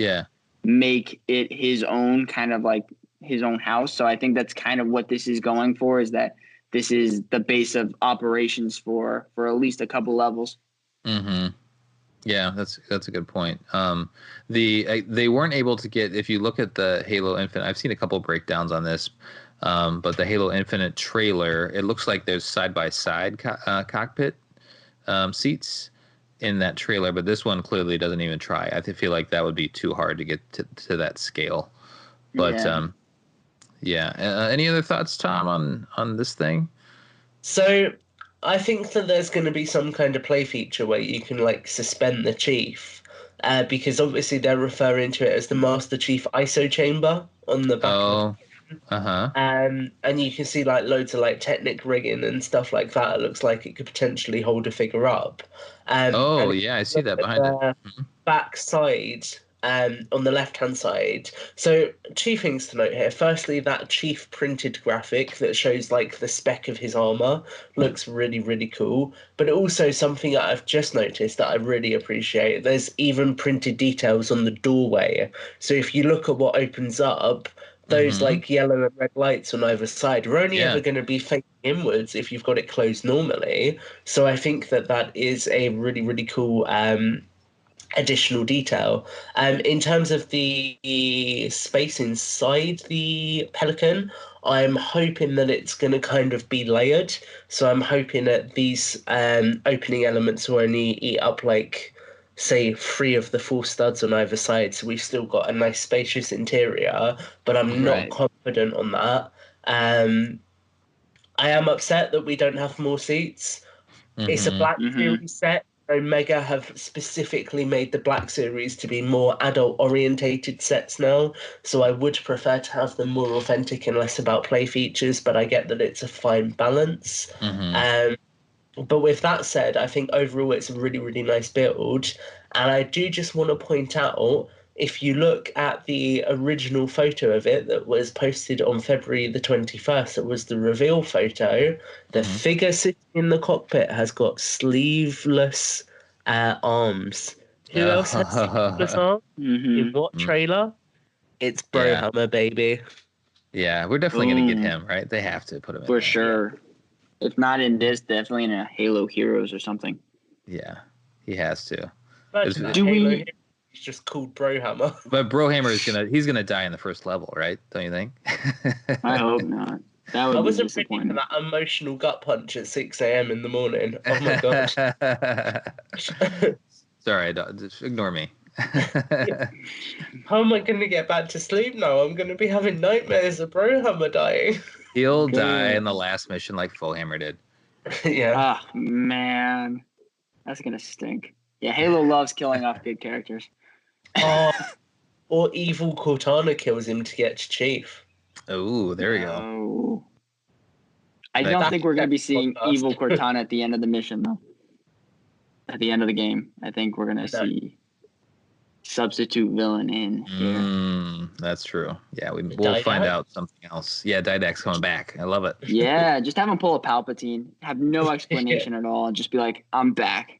make it his own, kind of like his own house. So I think that's kind of what this is going for, is that this is the base of operations for at least a couple levels. Yeah, that's a good point. They weren't able to get, if you look at the Halo Infinite, I've seen a couple breakdowns on this, but the Halo Infinite trailer, it looks like there's side-by-side cockpit seats in that trailer, but this one clearly doesn't even try. I feel like that would be too hard to get to that scale. But any other thoughts, Tom, on this thing? So I think that there's going to be some kind of play feature where you can like suspend the Chief, because obviously they're referring to it as the Master Chief ISO chamber on the back. And you can see like loads of like Technic rigging and stuff like that. It looks like it could potentially hold a figure up. I see that behind it. Backside, on the left-hand side. So 2 things to note here. Firstly, that chief printed graphic that shows like the spec of his armor looks really, really cool. But also something that I've just noticed that I really appreciate, there's even printed details on the doorway. So if you look at what opens up, those like yellow and red lights on either side are only ever going to be facing inwards if you've got it closed normally. So I think that is a really, really cool additional detail. In terms of the space inside the Pelican, I'm hoping that it's going to kind of be layered. So I'm hoping that these opening elements will only eat up like, say, 3 of the 4 studs on either side. So we've still got a nice spacious interior, but I'm not confident on that. I am upset that we don't have more seats. It's a Black Series set. So Mega have specifically made the Black Series to be more adult-orientated sets now. So I would prefer to have them more authentic and less about play features, but I get that it's a fine balance. But with that said, I think overall it's a really, really nice build. And I do just want to point out, if you look at the original photo of it that was posted on February the 21st, it was the reveal photo. The figure sitting in the cockpit has got sleeveless arms. Who else has sleeveless arms? In what trailer? It's Brohammer, baby. Yeah, we're definitely going to get him, right? They have to put him in for sure. If not in this, definitely in a Halo Heroes or something. Yeah, he has to. He's just called Brohammer. But Brohammer he's gonna die in the first level, right? Don't you think? I hope not. That would I be wasn't ready disappointing. for that emotional gut punch at 6 a.m. in the morning. Oh my god. Sorry, just ignore me. How am I going to get back to sleep now? I'm going to be having nightmares of Brohammer dying. He'll die in the last mission like Fullhammer did. Yeah. Oh, man. That's going to stink. Yeah, Halo loves killing off good characters. Or evil Cortana kills him to get to Chief. Oh, there we go. I don't think we're going to be seeing evil Cortana at the end of the mission, though. At the end of the game, I think we're going to see substitute villain in here. That's true. Yeah, we'll find out something else. Yeah, Didact's coming back. I love it. Yeah, just have him pull a Palpatine. Have no explanation at all. And just be like, I'm back.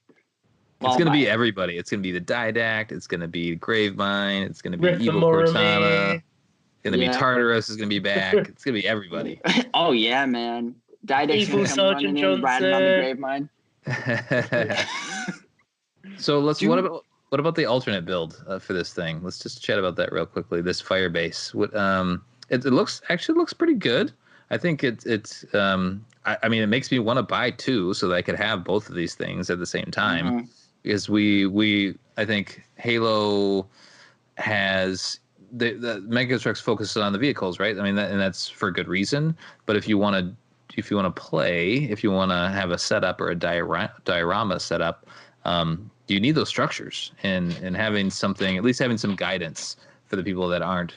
It's going to be everybody. It's going to be the Didact. It's going to be Gravemind. It's going to be evil Cortana. It's going to be Tartarus is going to be back. It's going to be everybody. Oh, yeah, man. Didact's evil Sergeant Johnson. Riding on the Gravemind. So what about the alternate build for this thing? Let's just chat about that real quickly. This Firebase. It looks pretty good. I think it's I mean, it makes me want to buy 2 so that I could have both of these things at the same time. Because I think Halo has the Mega Construx focuses on the vehicles, right? I mean, and that's for good reason. But if you want to play, if you want to have a setup or a diorama setup, you need those structures and having something, at least having some guidance for the people that aren't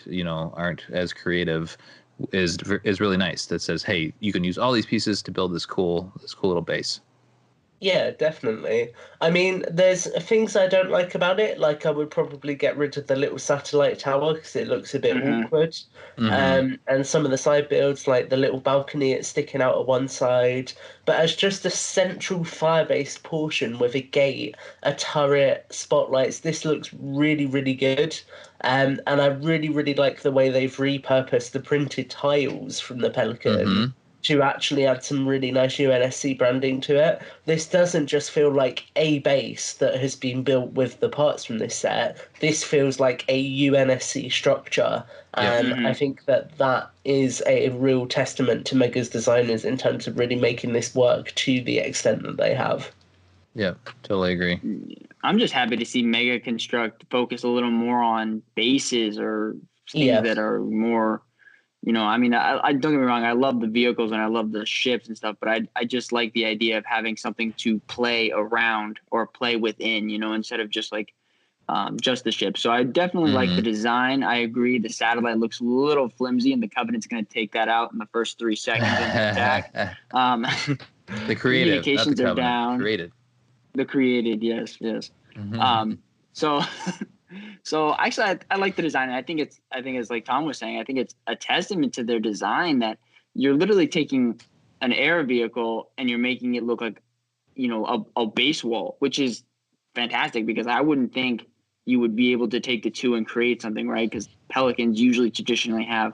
as creative is really nice. That says, hey, you can use all these pieces to build this cool little base. Yeah, definitely. I mean, there's things I don't like about it. Like, I would probably get rid of the little satellite tower because it looks a bit awkward. And some of the side builds, like the little balcony, it's sticking out at one side. But as just a central Firebase portion with a gate, a turret, spotlights, this looks really, really good. And I really, really like the way they've repurposed the printed tiles from the Pelican. To actually add some really nice UNSC branding to it. This doesn't just feel like a base that has been built with the parts from this set. This feels like a UNSC structure. And I think that is a real testament to Mega's designers in terms of really making this work to the extent that they have. Yeah, totally agree. I'm just happy to see Mega Construct focus a little more on bases or things that are more... I mean, I don't get me wrong. I love the vehicles and I love the ships and stuff, but I just like the idea of having something to play around or play within, instead of just like just the ship. So I definitely like the design. I agree. The satellite looks a little flimsy and the Covenant's going to take that out in the first 3 seconds of the attack. The creative communications not the are down. Created. The created, yes. So So actually, I like the design. I think it's like Tom was saying. I think it's a testament to their design that you're literally taking an air vehicle and you're making it look like, a base wall, which is fantastic because I wouldn't think you would be able to take the two and create something, right? Because Pelicans usually traditionally have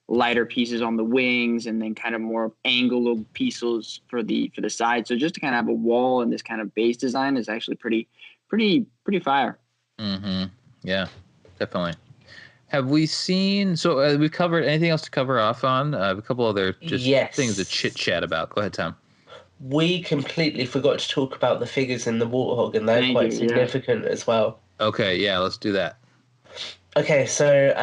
lighter pieces on the wings and then kind of more angled pieces for the side. So just to kind of have a wall and this kind of base design is actually pretty fire. Mm-hmm. Yeah, definitely. Have we seen? So we've covered anything else to cover off on? A couple other just things to chit chat about. Go ahead, Tom. We completely forgot to talk about the figures in the Warthog, and they're quite significant as well. Okay, yeah, let's do that. Okay, so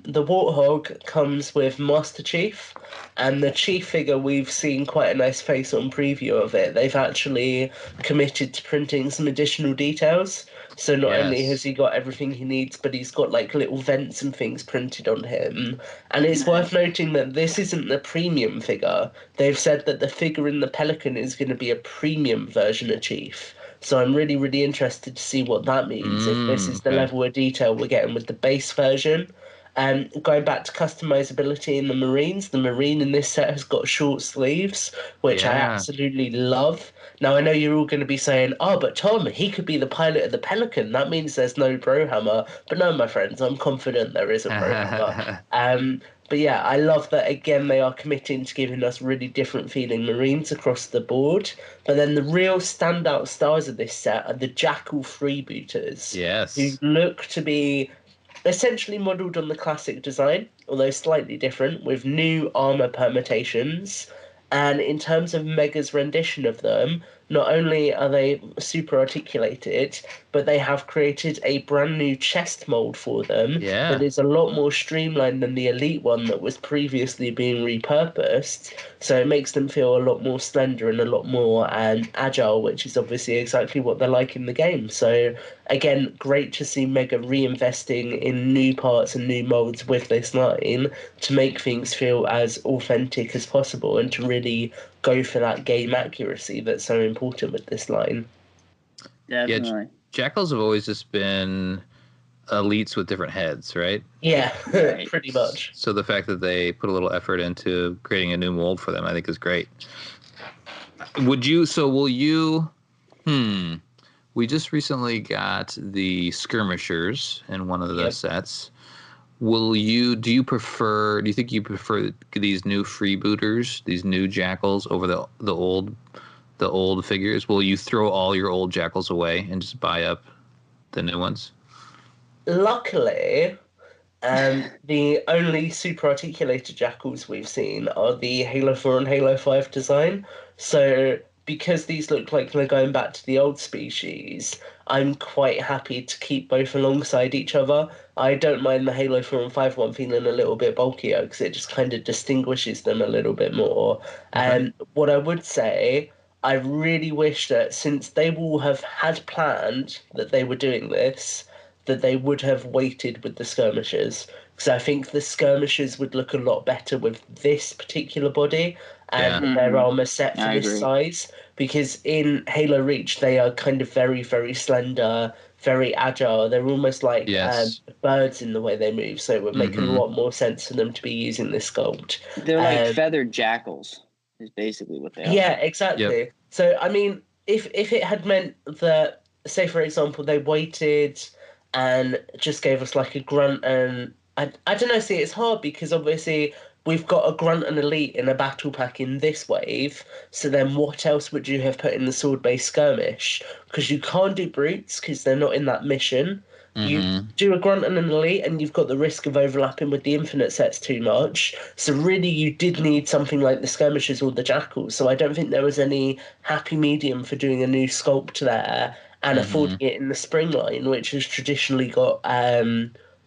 the Warthog comes with Master Chief, and the Chief figure, we've seen quite a nice face-on preview of it. They've actually committed to printing some additional details. So not only has he got everything he needs, but he's got like little vents and things printed on him. And it's worth noting that this isn't the premium figure. They've said that the figure in the Pelican is going to be a premium version of Chief. So I'm really, really interested to see what that means, if this is the level of detail we're getting with the base version. Going back to customizability in the Marine in this set has got short sleeves, which I absolutely love. Now, I know you're all going to be saying, oh, but Tom, he could be the pilot of the Pelican. That means there's no Brohammer. But no, my friends, I'm confident there is a Brohammer. But yeah, I love that, again, they are committing to giving us really different feeling Marines across the board. But then the real standout stars of this set are the Jackal freebooters. Yes. Who look to be essentially modelled on the classic design, although slightly different, with new armour permutations. And in terms of Mega's rendition of them, not only are they super articulated, but they have created a brand new chest mold for them that is a lot more streamlined than the Elite one that was previously being repurposed. So it makes them feel a lot more slender and a lot more agile, which is obviously exactly what they're like in the game. So again, great to see Mega reinvesting in new parts and new molds with this line to make things feel as authentic as possible and to really go for that game accuracy that's so important with this line. Definitely. Yeah, Jackals have always just been elites with different heads, right? Yeah, pretty much. So the fact that they put a little effort into creating a new mold for them, I think is great. Will you, we just recently got the skirmishers in one of the sets. Do you think you prefer these new freebooters, these new Jackals over the old figures? Will you throw all your old Jackals away and just buy up the new ones? Luckily, the only super articulated Jackals we've seen are the Halo 4 and Halo 5 design. So because these look like they're going back to the old species, I'm quite happy to keep both alongside each other. I don't mind the Halo 4 and 5 one feeling a little bit bulkier because it just kind of distinguishes them a little bit more. And what I would say, I really wish that since they will have had planned that they were doing this, that they would have waited with the skirmishers. Because I think the skirmishers would look a lot better with this particular body and their armor set for this size. Because in Halo Reach, they are kind of very, very slender, very agile. They're almost like birds in the way they move. So it would make a lot more sense for them to be using this sculpt. They're like feathered jackals, is basically what they are. Yeah, exactly. Yep. So, I mean, if it had meant that, say, for example, they waited and just gave us like a grunt and I don't know, see, it's hard because obviously we've got a grunt and elite in a battle pack in this wave, so then what else would you have put in the sword-based skirmish? Because you can't do brutes because they're not in that mission. You do a grunt and an elite and you've got the risk of overlapping with the infinite sets too much. So really you did need something like the skirmishers or the jackals. So I don't think there was any happy medium for doing a new sculpt there and affording it in the spring line, which has traditionally got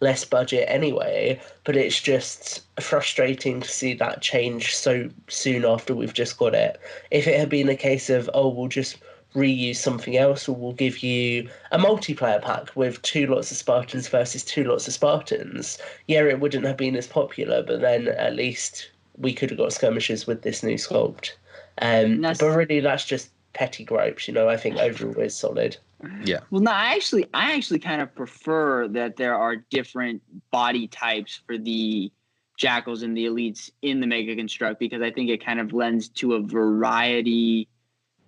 less budget anyway. But it's just frustrating to see that change so soon after we've just got it. If it had been a case of, oh, we'll just reuse something else, or we'll give you a multiplayer pack with 2 lots of Spartans versus 2 lots of Spartans, yeah, it wouldn't have been as popular, but then at least we could have got skirmishers with this new sculpt. But really, that's just petty gripes. You know, I think overall is solid. Yeah. Well, no, I actually kind of prefer that there are different body types for the Jackals and the Elites in the Mega Construct, because I think it kind of lends to a variety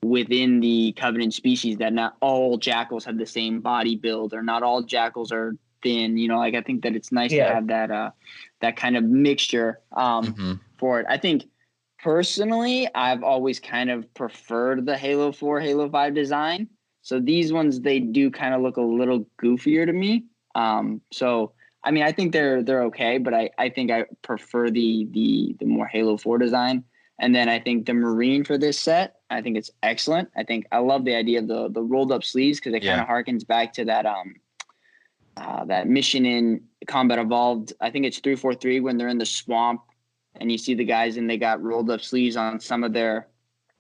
within the Covenant species, that not all Jackals have the same body build, or not all Jackals are thin. You know, like, I think that it's nice to have that kind of mixture for it. I think personally, I've always kind of preferred the Halo 4, Halo 5 design. So these ones, they do kind of look a little goofier to me. So I mean, I think they're okay, but I think I prefer the more Halo 4 design. And then I think the Marine for this set, I think it's excellent. I love the idea of the rolled up sleeves, because it kind of harkens back to that mission in Combat Evolved. I think it's 343 when they're in the swamp and you see the guys and they got rolled up sleeves on some of their.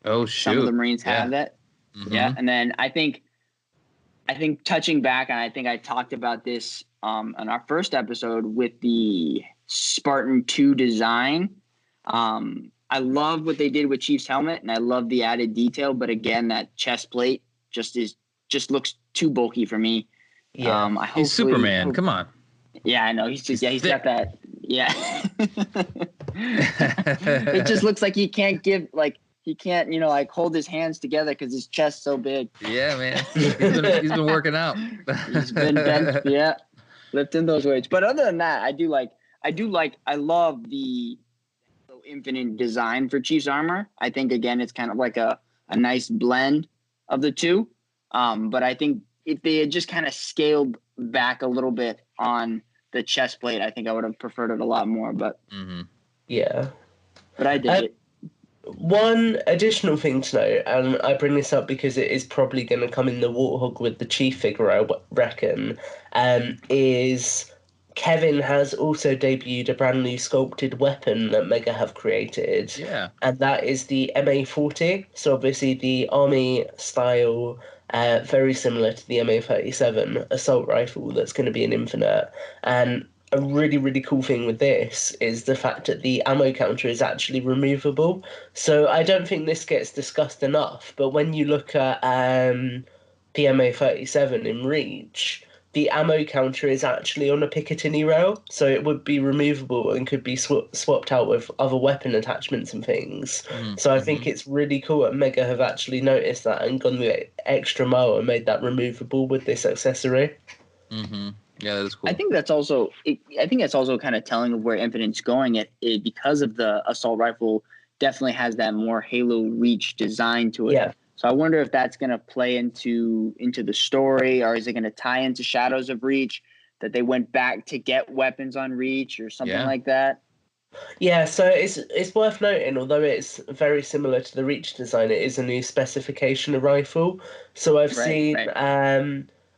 Oh shoot! Some of the Marines have that. Mm-hmm. Yeah, and then I think touching back, and I think I talked about this on our first episode with the Spartan 2 design. I love what they did with Chief's helmet, and I love the added detail. But again, that chest plate just looks too bulky for me. Yeah, he's Superman. Come on. Yeah, I know. He's got that. Yeah. It just looks like he can't like hold his hands together because his chest's so big. Yeah, man. He's been working out. He's been lifting those weights. But other than that, I love the Infinite design for Chief's armor. I think, again, it's kind of like a nice blend of the two. But I think if they had just kind of scaled back a little bit on the chest plate, I think I would have preferred it a lot more. But yeah, but I did it. One additional thing to note, and I bring this up because it is probably going to come in the Warthog with the Chief figure, I reckon, is Kevin has also debuted a brand new sculpted weapon that Mega have created. Yeah. And that is the MA40. So obviously the army style, very similar to the MA37 assault rifle that's going to be an infinite. And a really, really cool thing with this is the fact that the ammo counter is actually removable. So I don't think this gets discussed enough, but when you look at the MA37 in Reach, the ammo counter is actually on a Picatinny rail, so it would be removable and could be swapped out with other weapon attachments and things. So I think it's really cool that Mega have actually noticed that and gone the extra mile and made that removable with this accessory. Yeah, that is cool. I think that's also kind of telling of where Infinite's going. Because of the assault rifle, definitely has that more Halo Reach design to it. Yeah. So I wonder if that's going to play into the story, or is it going to tie into Shadows of Reach, that they went back to get weapons on Reach or something like that? Yeah, so it's worth noting, although it's very similar to the Reach design, it is a new specification of rifle. So I've seen,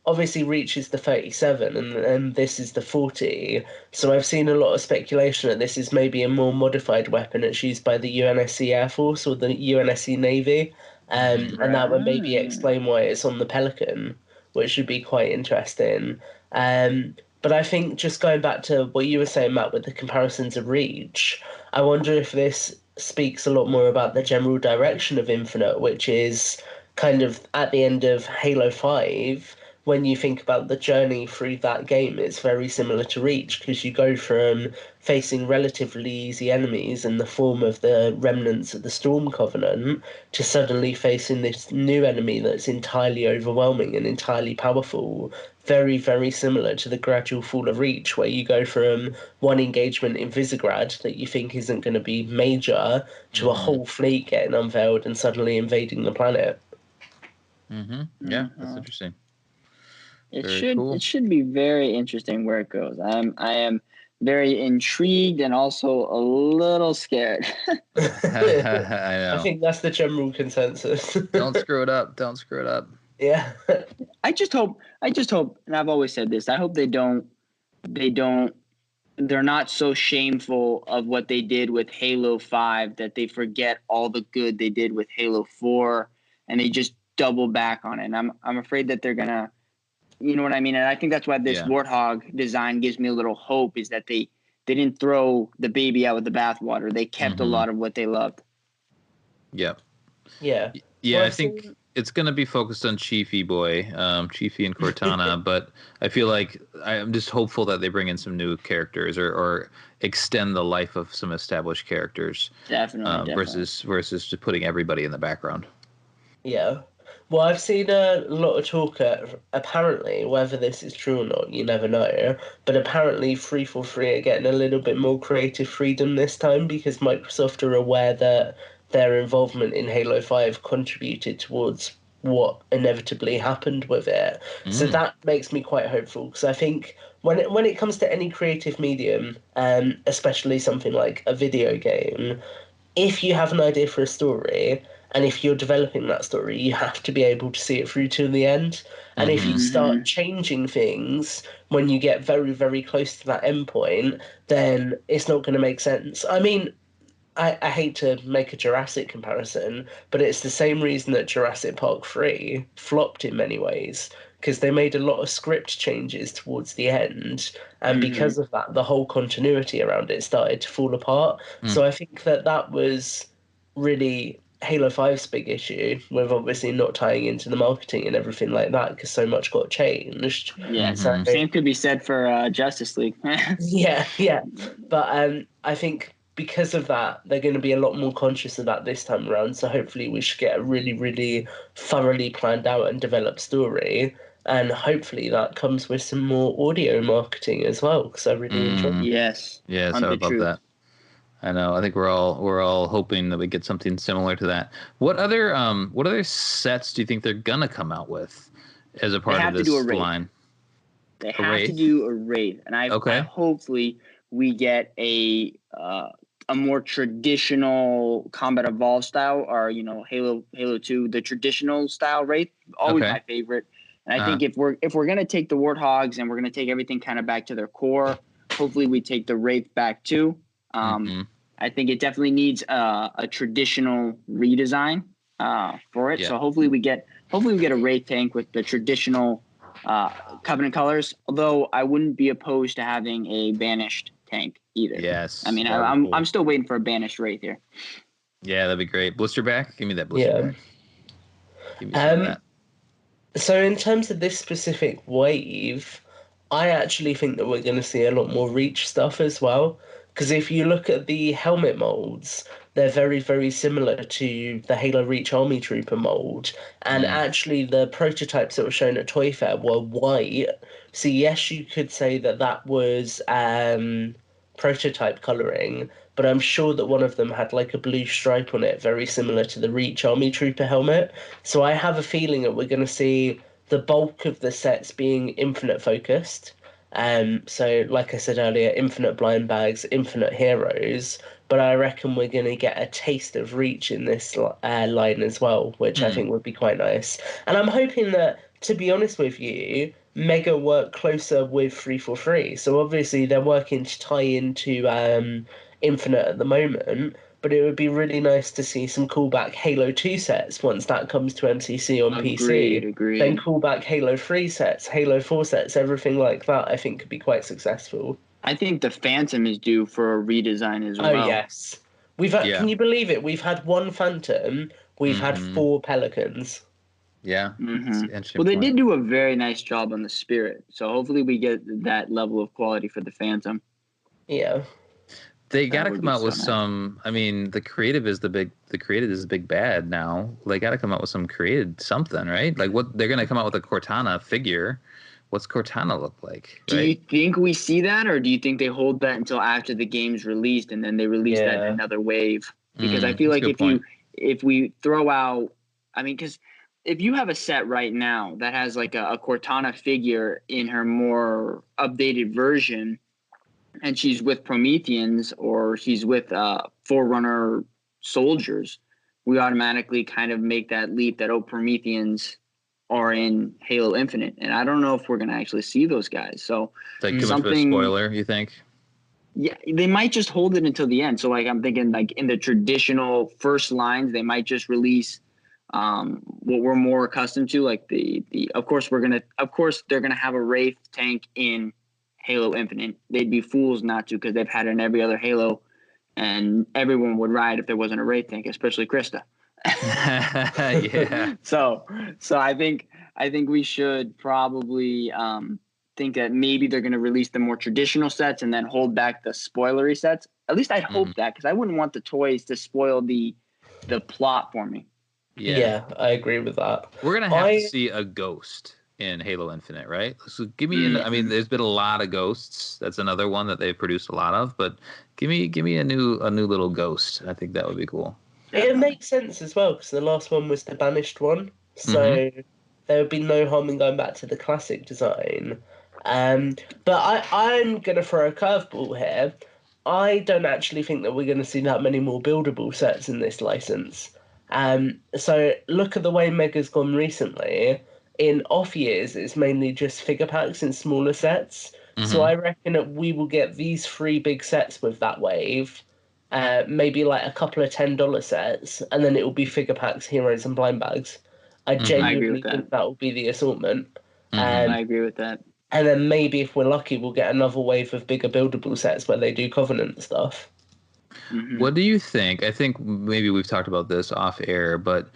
obviously Reach is the 37 and this is the 40. So I've seen a lot of speculation that this is maybe a more modified weapon. It's used by the UNSC Air Force or the UNSC Navy. And that would maybe explain why it's on the Pelican, which would be quite interesting. But I think just going back to what you were saying, Matt, with the comparisons of Reach, I wonder if this speaks a lot more about the general direction of Infinite, which is kind of at the end of Halo 5. When you think about the journey through that game, it's very similar to Reach, because you go from facing relatively easy enemies in the form of the remnants of the Storm Covenant to suddenly facing this new enemy that's entirely overwhelming and entirely powerful. Very, very similar to the gradual fall of Reach, where you go from one engagement in Visegrad that you think isn't going to be major to a whole fleet getting unveiled and suddenly invading the planet. Yeah, that's interesting. It should be very interesting where it goes. I am very intrigued and also a little scared. I know. I think that's the general consensus. Don't screw it up. Yeah. I just hope, and I've always said this, I hope they're not so shameful of what they did with Halo 5 that they forget all the good they did with Halo 4 and they just double back on it. And I'm afraid that they're gonna, you know what I mean? And I think that's why this Warthog design gives me a little hope, is that they didn't throw the baby out with the bathwater. They kept a lot of what they loved. Yeah. Yeah. Yeah, well, I think it's gonna be focused on Chiefy boy, Chiefy and Cortana, but I feel like I'm just hopeful that they bring in some new characters or extend the life of some established characters, Definitely. versus just putting everybody in the background. Yeah. Well, I've seen a lot of talk, apparently, whether this is true or not, you never know, but apparently 343 are getting a little bit more creative freedom this time because Microsoft are aware that their involvement in Halo 5 contributed towards what inevitably happened with it. So that makes me quite hopeful because I think when it comes to any creative medium, especially something like a video game, if you have an idea for a story and if you're developing that story, you have to be able to see it through to the end. And if you start changing things when you get very, very close to that end point, then it's not going to make sense. I mean, I hate to make a Jurassic comparison, but it's the same reason that Jurassic Park 3 flopped in many ways, because they made a lot of script changes towards the end, and because of that, the whole continuity around it started to fall apart. So I think that was really Halo 5's big issue, with obviously not tying into the marketing and everything like that, because so much got changed. Yeah, So, same could be said for Justice League. yeah. But I think because of that, they're going to be a lot more conscious of that this time around. So hopefully we should get a really, really thoroughly planned out and developed story. And hopefully that comes with some more audio marketing as well, because I really enjoy it. Yes. Yes, I would love that. I know. I think we're all hoping that we get something similar to that. What other sets do you think they're gonna come out with as a part of this line? They have to do a Wraith, and I hopefully we get a more traditional Combat Evolved style, or Halo 2, the traditional style Wraith. Always my favorite. And I think if we're gonna take the Warthogs and we're gonna take everything kind of back to their core, hopefully we take the Wraith back too. I think it definitely needs a traditional redesign for it. Yeah. So hopefully we get a Wraith tank with the traditional Covenant colors. Although I wouldn't be opposed to having a Banished tank either. Yes. I mean, I'm still waiting for a Banished Wraith here. Yeah, that'd be great. Blister back? Give me that blister back. Give me some of that. So in terms of this specific wave, I actually think that we're going to see a lot more Reach stuff as well. Because if you look at the helmet molds, they're very, very similar to the Halo Reach Army Trooper mold. And actually, the prototypes that were shown at Toy Fair were white. So yes, you could say that was prototype colouring, but I'm sure that one of them had like a blue stripe on it, very similar to the Reach Army Trooper helmet. So I have a feeling that we're going to see the bulk of the sets being Infinite focused. So like I said earlier, Infinite blind bags, Infinite heroes, but I reckon we're going to get a taste of Reach in this line as well, which I think would be quite nice. And I'm hoping that, to be honest with you, Mega work closer with 343. So obviously they're working to tie into Infinite at the moment, but it would be really nice to see some callback Halo 2 sets once that comes to MCC on PC. Agreed. Then callback Halo 3 sets, Halo 4 sets, everything like that, I think could be quite successful. I think the Phantom is due for a redesign as well. Oh, yes. We've had, Can you believe it? We've had one Phantom, we've had 4 Pelicans. Yeah. Well, they did do a very nice job on the Spirit, so hopefully we get that level of quality for the Phantom. Yeah. They got to come out with some. I mean, the creative is the big bad now. They got to come out with some created something, right? Like what they're going to come out with a Cortana figure. What's Cortana look like? Do you think we see that, or do you think they hold that until after the game's released and then they release that in another wave? Because I feel like if we throw out, I mean, because if you have a set right now that has like a Cortana figure in her more updated version, and she's with Prometheans or she's with Forerunner soldiers, we automatically kind of make that leap that, Prometheans are in Halo Infinite. And I don't know if we're going to actually see those guys. So like too much of a spoiler, you think? Yeah, they might just hold it until the end. So like I'm thinking like in the traditional first lines, they might just release what we're more accustomed to, like the of course they're gonna have a Wraith tank in Halo Infinite. They'd be fools not to, because they've had it in every other Halo, and everyone would ride if there wasn't a Wraith tank, especially Krista. Yeah. So I think we should probably think that maybe they're going to release the more traditional sets and then hold back the spoilery sets. At least I'd hope that, because I wouldn't want the toys to spoil the plot for me. Yeah, I agree with that. We're gonna have to see a ghost in Halo Infinite, right? So give me I mean, there's been a lot of ghosts. That's another one that they've produced a lot of, but give me a new little ghost. I think that would be cool. It makes sense as well, because the last one was the banished one, so there would be no harm in going back to the classic design. But I'm gonna throw a curveball here. I don't actually think that we're going to see that many more buildable sets in this license. So look at the way Mega's gone recently. In off years, it's mainly just figure packs in smaller sets. So I reckon that we will get these 3 big sets with that wave, maybe like a couple of $10 sets, and then it will be figure packs, heroes, and blind bags. I genuinely think that will be the assortment. I agree with that. And then maybe if we're lucky, we'll get another wave of bigger buildable sets where they do Covenant stuff. What do you think? I think maybe we've talked about this off air, but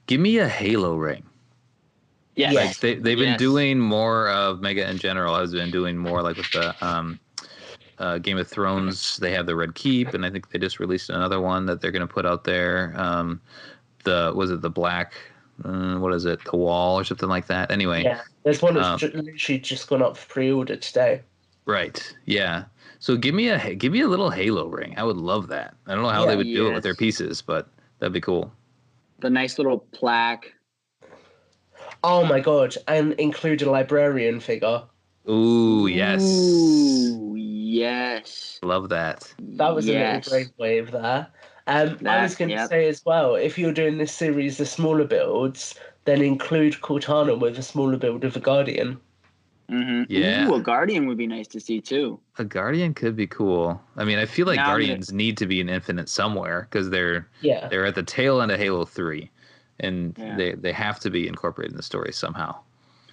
give me a Halo ring. Yeah, like they've been doing more of Mega in general. Has been doing more like with the Game of Thrones. They have the Red Keep, and I think they just released another one that they're going to put out there. The black? What is it? The Wall or something like that. Anyway, yeah, there's one that's literally just gone up for pre-order today. Right. Yeah. So give me a little Halo ring. I would love that. I don't know how they would do it with their pieces, but that'd be cool. The nice little plaque. Oh my god! And include a librarian figure. Ooh, yes. Ooh, yes. Love that. That was a little brave wave there. I was going to say as well, if you're doing this series of smaller builds, then include Cortana with a smaller build of a Guardian. Yeah. Ooh, a Guardian would be nice to see too. A Guardian could be cool. I mean, I feel like Guardians need to be in Infinite somewhere because they're at the tail end of Halo 3, and they have to be incorporated in the story somehow.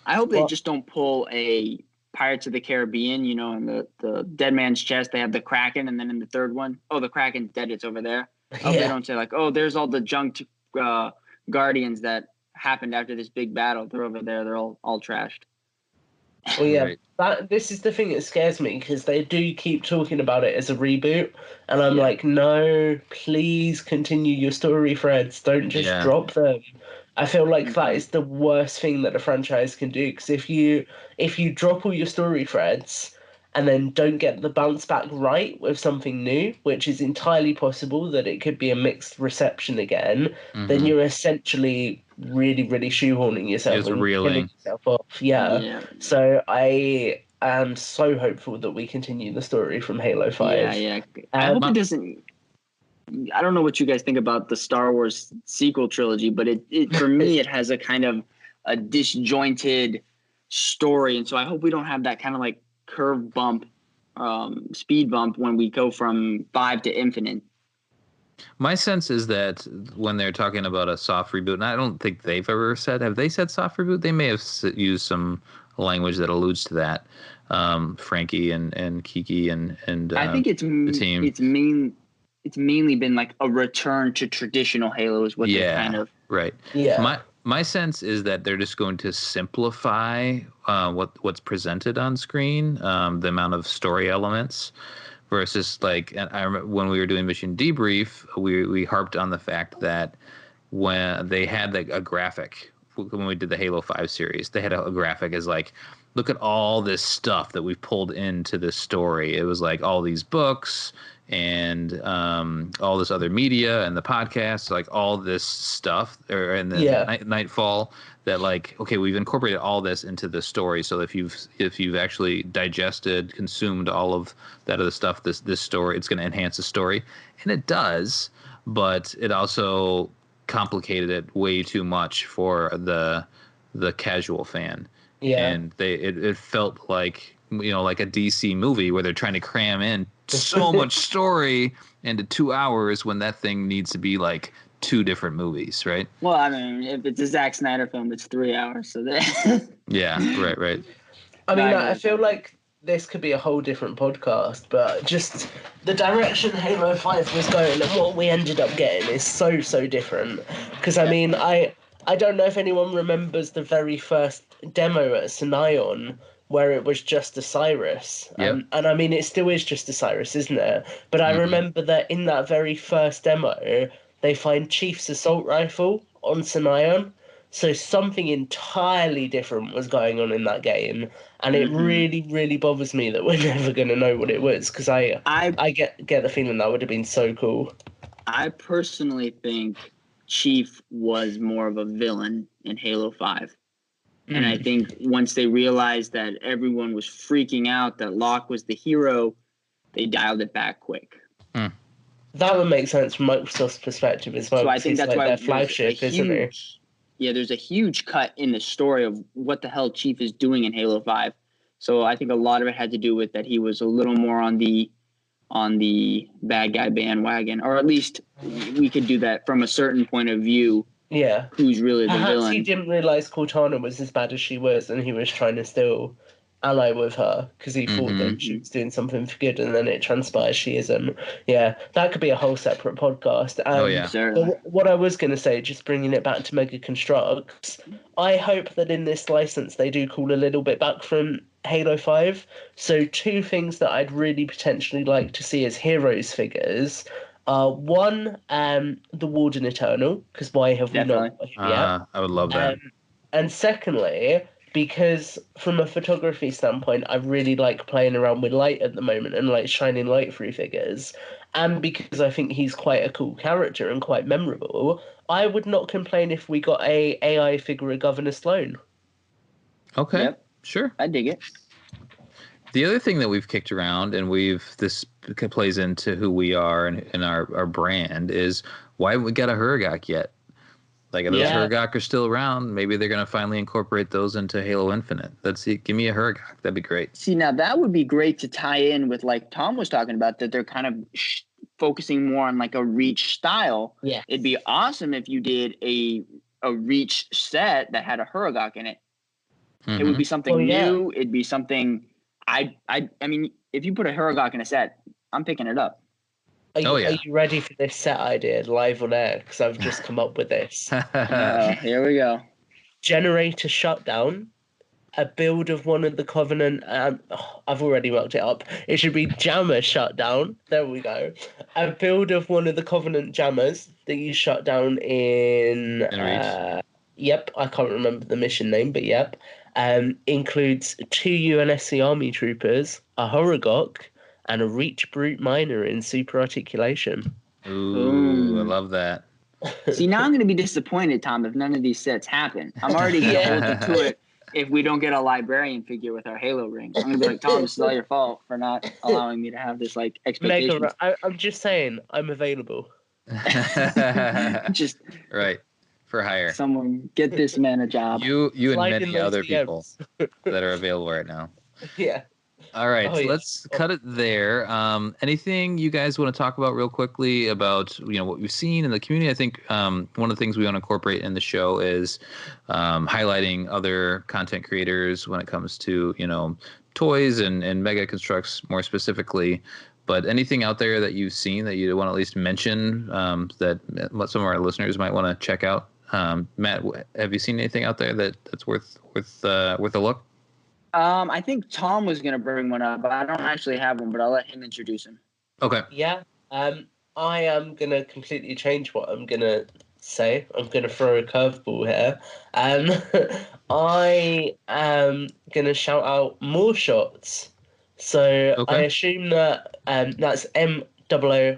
I hope they just don't pull a Pirates of the Caribbean, you know, in the dead man's chest, they have the Kraken, and then in the third one, the Kraken's dead, it's over there. I hope they don't say like, there's all the junked Guardians that happened after this big battle. They're over there. They're all trashed. Well, yeah, this is the thing that scares me, because they do keep talking about it as a reboot, and I'm like, no, please continue your story threads. Don't just drop them. I feel like that is the worst thing that a franchise can do, because if you drop all your story threads and then don't get the bounce back right with something new, which is entirely possible that it could be a mixed reception again, then you're essentially really, really shoehorning yourself and killing yourself off. Yeah. So I am so hopeful that we continue the story from Halo 5. Yeah. I hope it doesn't. I don't know what you guys think about the Star Wars sequel trilogy, but it for me, it has a kind of a disjointed story. And so I hope we don't have that kind of like curve bump, speed bump when we go from 5 to Infinite. My sense is that when they're talking about a soft reboot, and I don't think they've ever said, have they said soft reboot? They may have used some language that alludes to that. Frankie and Kiki and I think it's the team. It's mainly been like a return to traditional Halo is what they're kind of. Right. Yeah. My sense is that they're just going to simplify what's presented on screen, the amount of story elements, versus like, and I remember when we were doing Mission Debrief, we harped on the fact that when they had a graphic, when we did the Halo 5 series, they had a graphic as like, look at all this stuff that we've pulled into this story. It was like all these books and all this other media and the podcast, like all this stuff, and the Nightfall, that like, okay, we've incorporated all this into the story. So if you've actually digested, consumed all of that other stuff, this story, it's going to enhance the story, and it does, but it also complicated it way too much for the casual fan. And it felt like, you know, like a DC movie where they're trying to cram in so much story into 2 hours when that thing needs to be like 2 different movies, right? Well, I mean, if it's a Zack Snyder film, it's 3 hours. So yeah, right. I mean, I feel like this could be a whole different podcast, but just the direction Halo 5 was going and what we ended up getting is so different. Because, I mean, I don't know if anyone remembers the very first demo at Scion where it was just Osiris. Yep. And I mean, it still is just Osiris, isn't it? But I remember that in that very first demo, they find Chief's assault rifle on Scion. So something entirely different was going on in that game, and it really bothers me that we're never going to know what it was, because I get the feeling that would have been so cool. I personally think Chief was more of a villain in Halo 5. And I think once they realized that everyone was freaking out that Locke was the hero, they dialed it back quick. That would make sense from Microsoft's perspective as well. So I think that's like why their flagship, isn't it? Yeah, there's a huge cut in the story of what the hell Chief is doing in Halo 5. So I think a lot of it had to do with that he was a little more on the bad guy bandwagon, or at least we could do that from a certain point of view. Yeah. Who's really the Perhaps villain? he didn't realize Cortana was as bad as she was, and he was trying to still ally with her because he thought that she was doing something for good, and then it transpires she isn't. Yeah, that could be a whole separate podcast. But what I was going to say, just bringing it back to Mega Construx, I hope that in this license they do call a little bit back from Halo 5. So 2 things that I'd really potentially like to see as heroes figures. One, the Warden Eternal, because why have we not got him yet? I would love that. And secondly, because from a photography standpoint, I really like playing around with light at the moment and like shining light through figures. And because I think he's quite a cool character and quite memorable, I would not complain if we got a AI figure of Governor Sloan. Okay, sure. I dig it. The other thing that we've kicked around, and this plays into who we are and our brand, is why haven't we got a Huragok yet? Like, if those Huragok are still around, maybe they're going to finally incorporate those into Halo Infinite. Give me a Huragok. That'd be great. See, now that would be great to tie in with, like Tom was talking about, that they're kind of focusing more on like a Reach style. Yeah. It'd be awesome if you did a Reach set that had a Huragok in it. It would be something new. It'd be something... I mean, if you put a Huragok in a set, I'm picking it up. Are you ready for this set idea live on air? Because I've just come up with this. Here we go. Generator shutdown. A build of one of the Covenant. I've already worked it up. It should be Jammer shutdown. There we go. A build of one of the Covenant jammers that you shut down in. Yep, I can't remember the mission name, but yep. Includes 2 UNSC Army troopers, a Huragok, and a Reach Brute Miner in super articulation. Ooh, I love that. See, now I'm going to be disappointed, Tom, if none of these sets happen. I'm already going to hold you to it if we don't get a librarian figure with our Halo ring. I'm going to be like, Tom, this is all your fault for not allowing me to have this, like, expectation. I'm just saying, I'm available. Just right. For hire. Someone get this man a job. You and many other people that are available right now. Yeah. All right, so let's cut it there. Anything you guys want to talk about real quickly about what we've seen in the community? I think one of the things we want to incorporate in the show is highlighting other content creators when it comes to toys and Mega Construx more specifically. But anything out there that you've seen that you want to at least mention that some of our listeners might want to check out? Matt, have you seen anything out there that's worth a look? I think Tom was going to bring one up, but I don't actually have one, but I'll let him introduce him. Okay. Yeah. I am going to completely change what I'm going to say. I'm going to throw a curveball here. I am going to shout out More Shots. So I assume that that's MOORE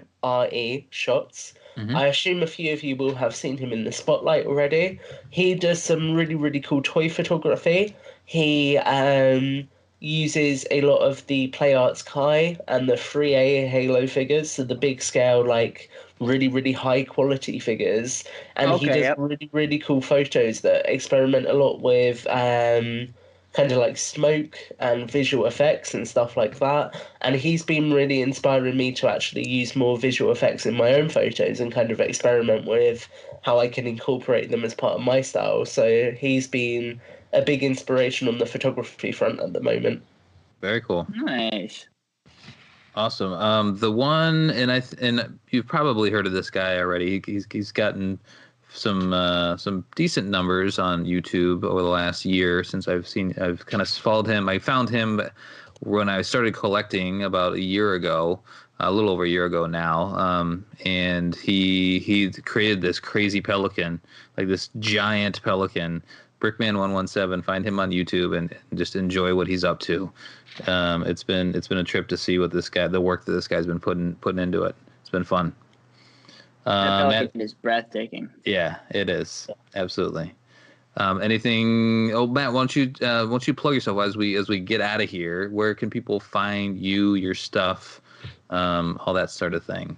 Shots. Mm-hmm. I assume a few of you will have seen him in the spotlight already. He does some really, really cool toy photography. He uses a lot of the Play Arts Kai and the 3A Halo figures, so the big scale, like really, really high quality figures. And he does really, really cool photos that experiment a lot with kind of like smoke and visual effects and stuff like that. And he's been really inspiring me to actually use more visual effects in my own photos and kind of experiment with how I can incorporate them as part of my style. So he's been a big inspiration on the photography front at the moment. Very cool. Nice. Awesome. The one, and you've probably heard of this guy already. He's gotten some decent numbers on YouTube over the last year since I've kind of followed him. I found him when I started collecting about a year ago, a little over a year ago now. And he created this crazy pelican, like this giant pelican. Brickman117. Find him on YouTube and just enjoy what he's up to. It's been a trip to see what the work that this guy's been putting into it. It's been fun. That is breathtaking. Yeah, it is. Absolutely. Anything? Oh, Matt, why don't you plug yourself as we get out of here? Where can people find you, your stuff, all that sort of thing?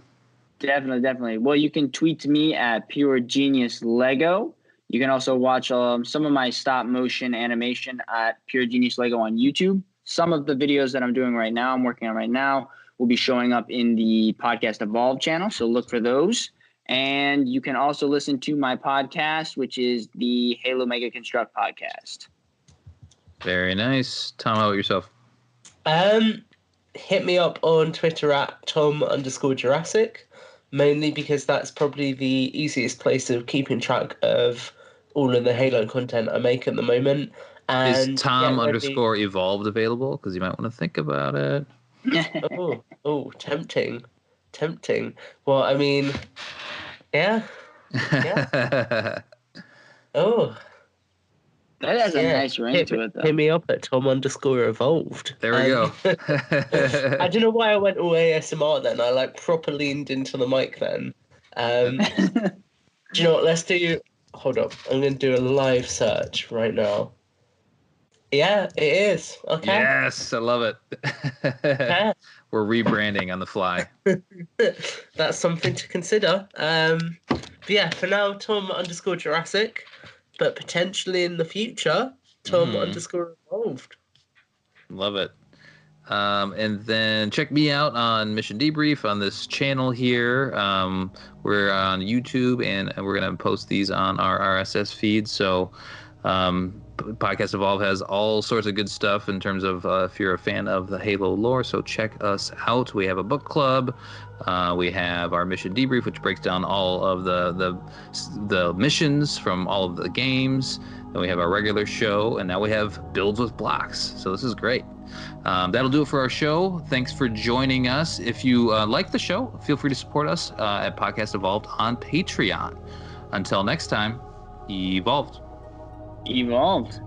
Definitely. Well, you can tweet to me at Pure Genius Lego. You can also watch some of my stop motion animation at Pure Genius Lego on YouTube. Some of the videos that I'm doing right now, I'm working on right now, will be showing up in the Podcast Evolve channel. So look for those. And you can also listen to my podcast, which is the Halo Mega Construct podcast. Very nice. Tom, how about yourself? Hit me up on Twitter at Tom_Jurassic, mainly because that's probably the easiest place of keeping track of all of the Halo content I make at the moment. And is Tom_evolved available? Because you might want to think about it. Tempting. Well, I mean, yeah. Oh. That has a nice ring to it, though. Hit me up at Tom_evolved. There we go. I don't know why I went all ASMR then. I proper leaned into the mic then. Do you know what? Let's do. Hold up. I'm going to do a live search right now. Yeah, it is. Okay. Yes, I love it. Yeah. We're rebranding on the fly. That's something to consider. But yeah, for now, Tom_Jurassic, but potentially in the future, Tom_evolved. Love it. And then check me out on Mission Debrief on this channel here. We're on YouTube, and we're going to post these on our RSS feed. So Podcast Evolve has all sorts of good stuff in terms of if you're a fan of the Halo lore. So check us out. We have a book club. We have our Mission Debrief, which breaks down all of the missions from all of the games. Then we have our regular show, and now we have Builds with Blocks. So this is great. That'll do it for our show. Thanks for joining us. If you like the show, feel free to support us at Podcast Evolved on Patreon. Until next time, evolved. Evolved.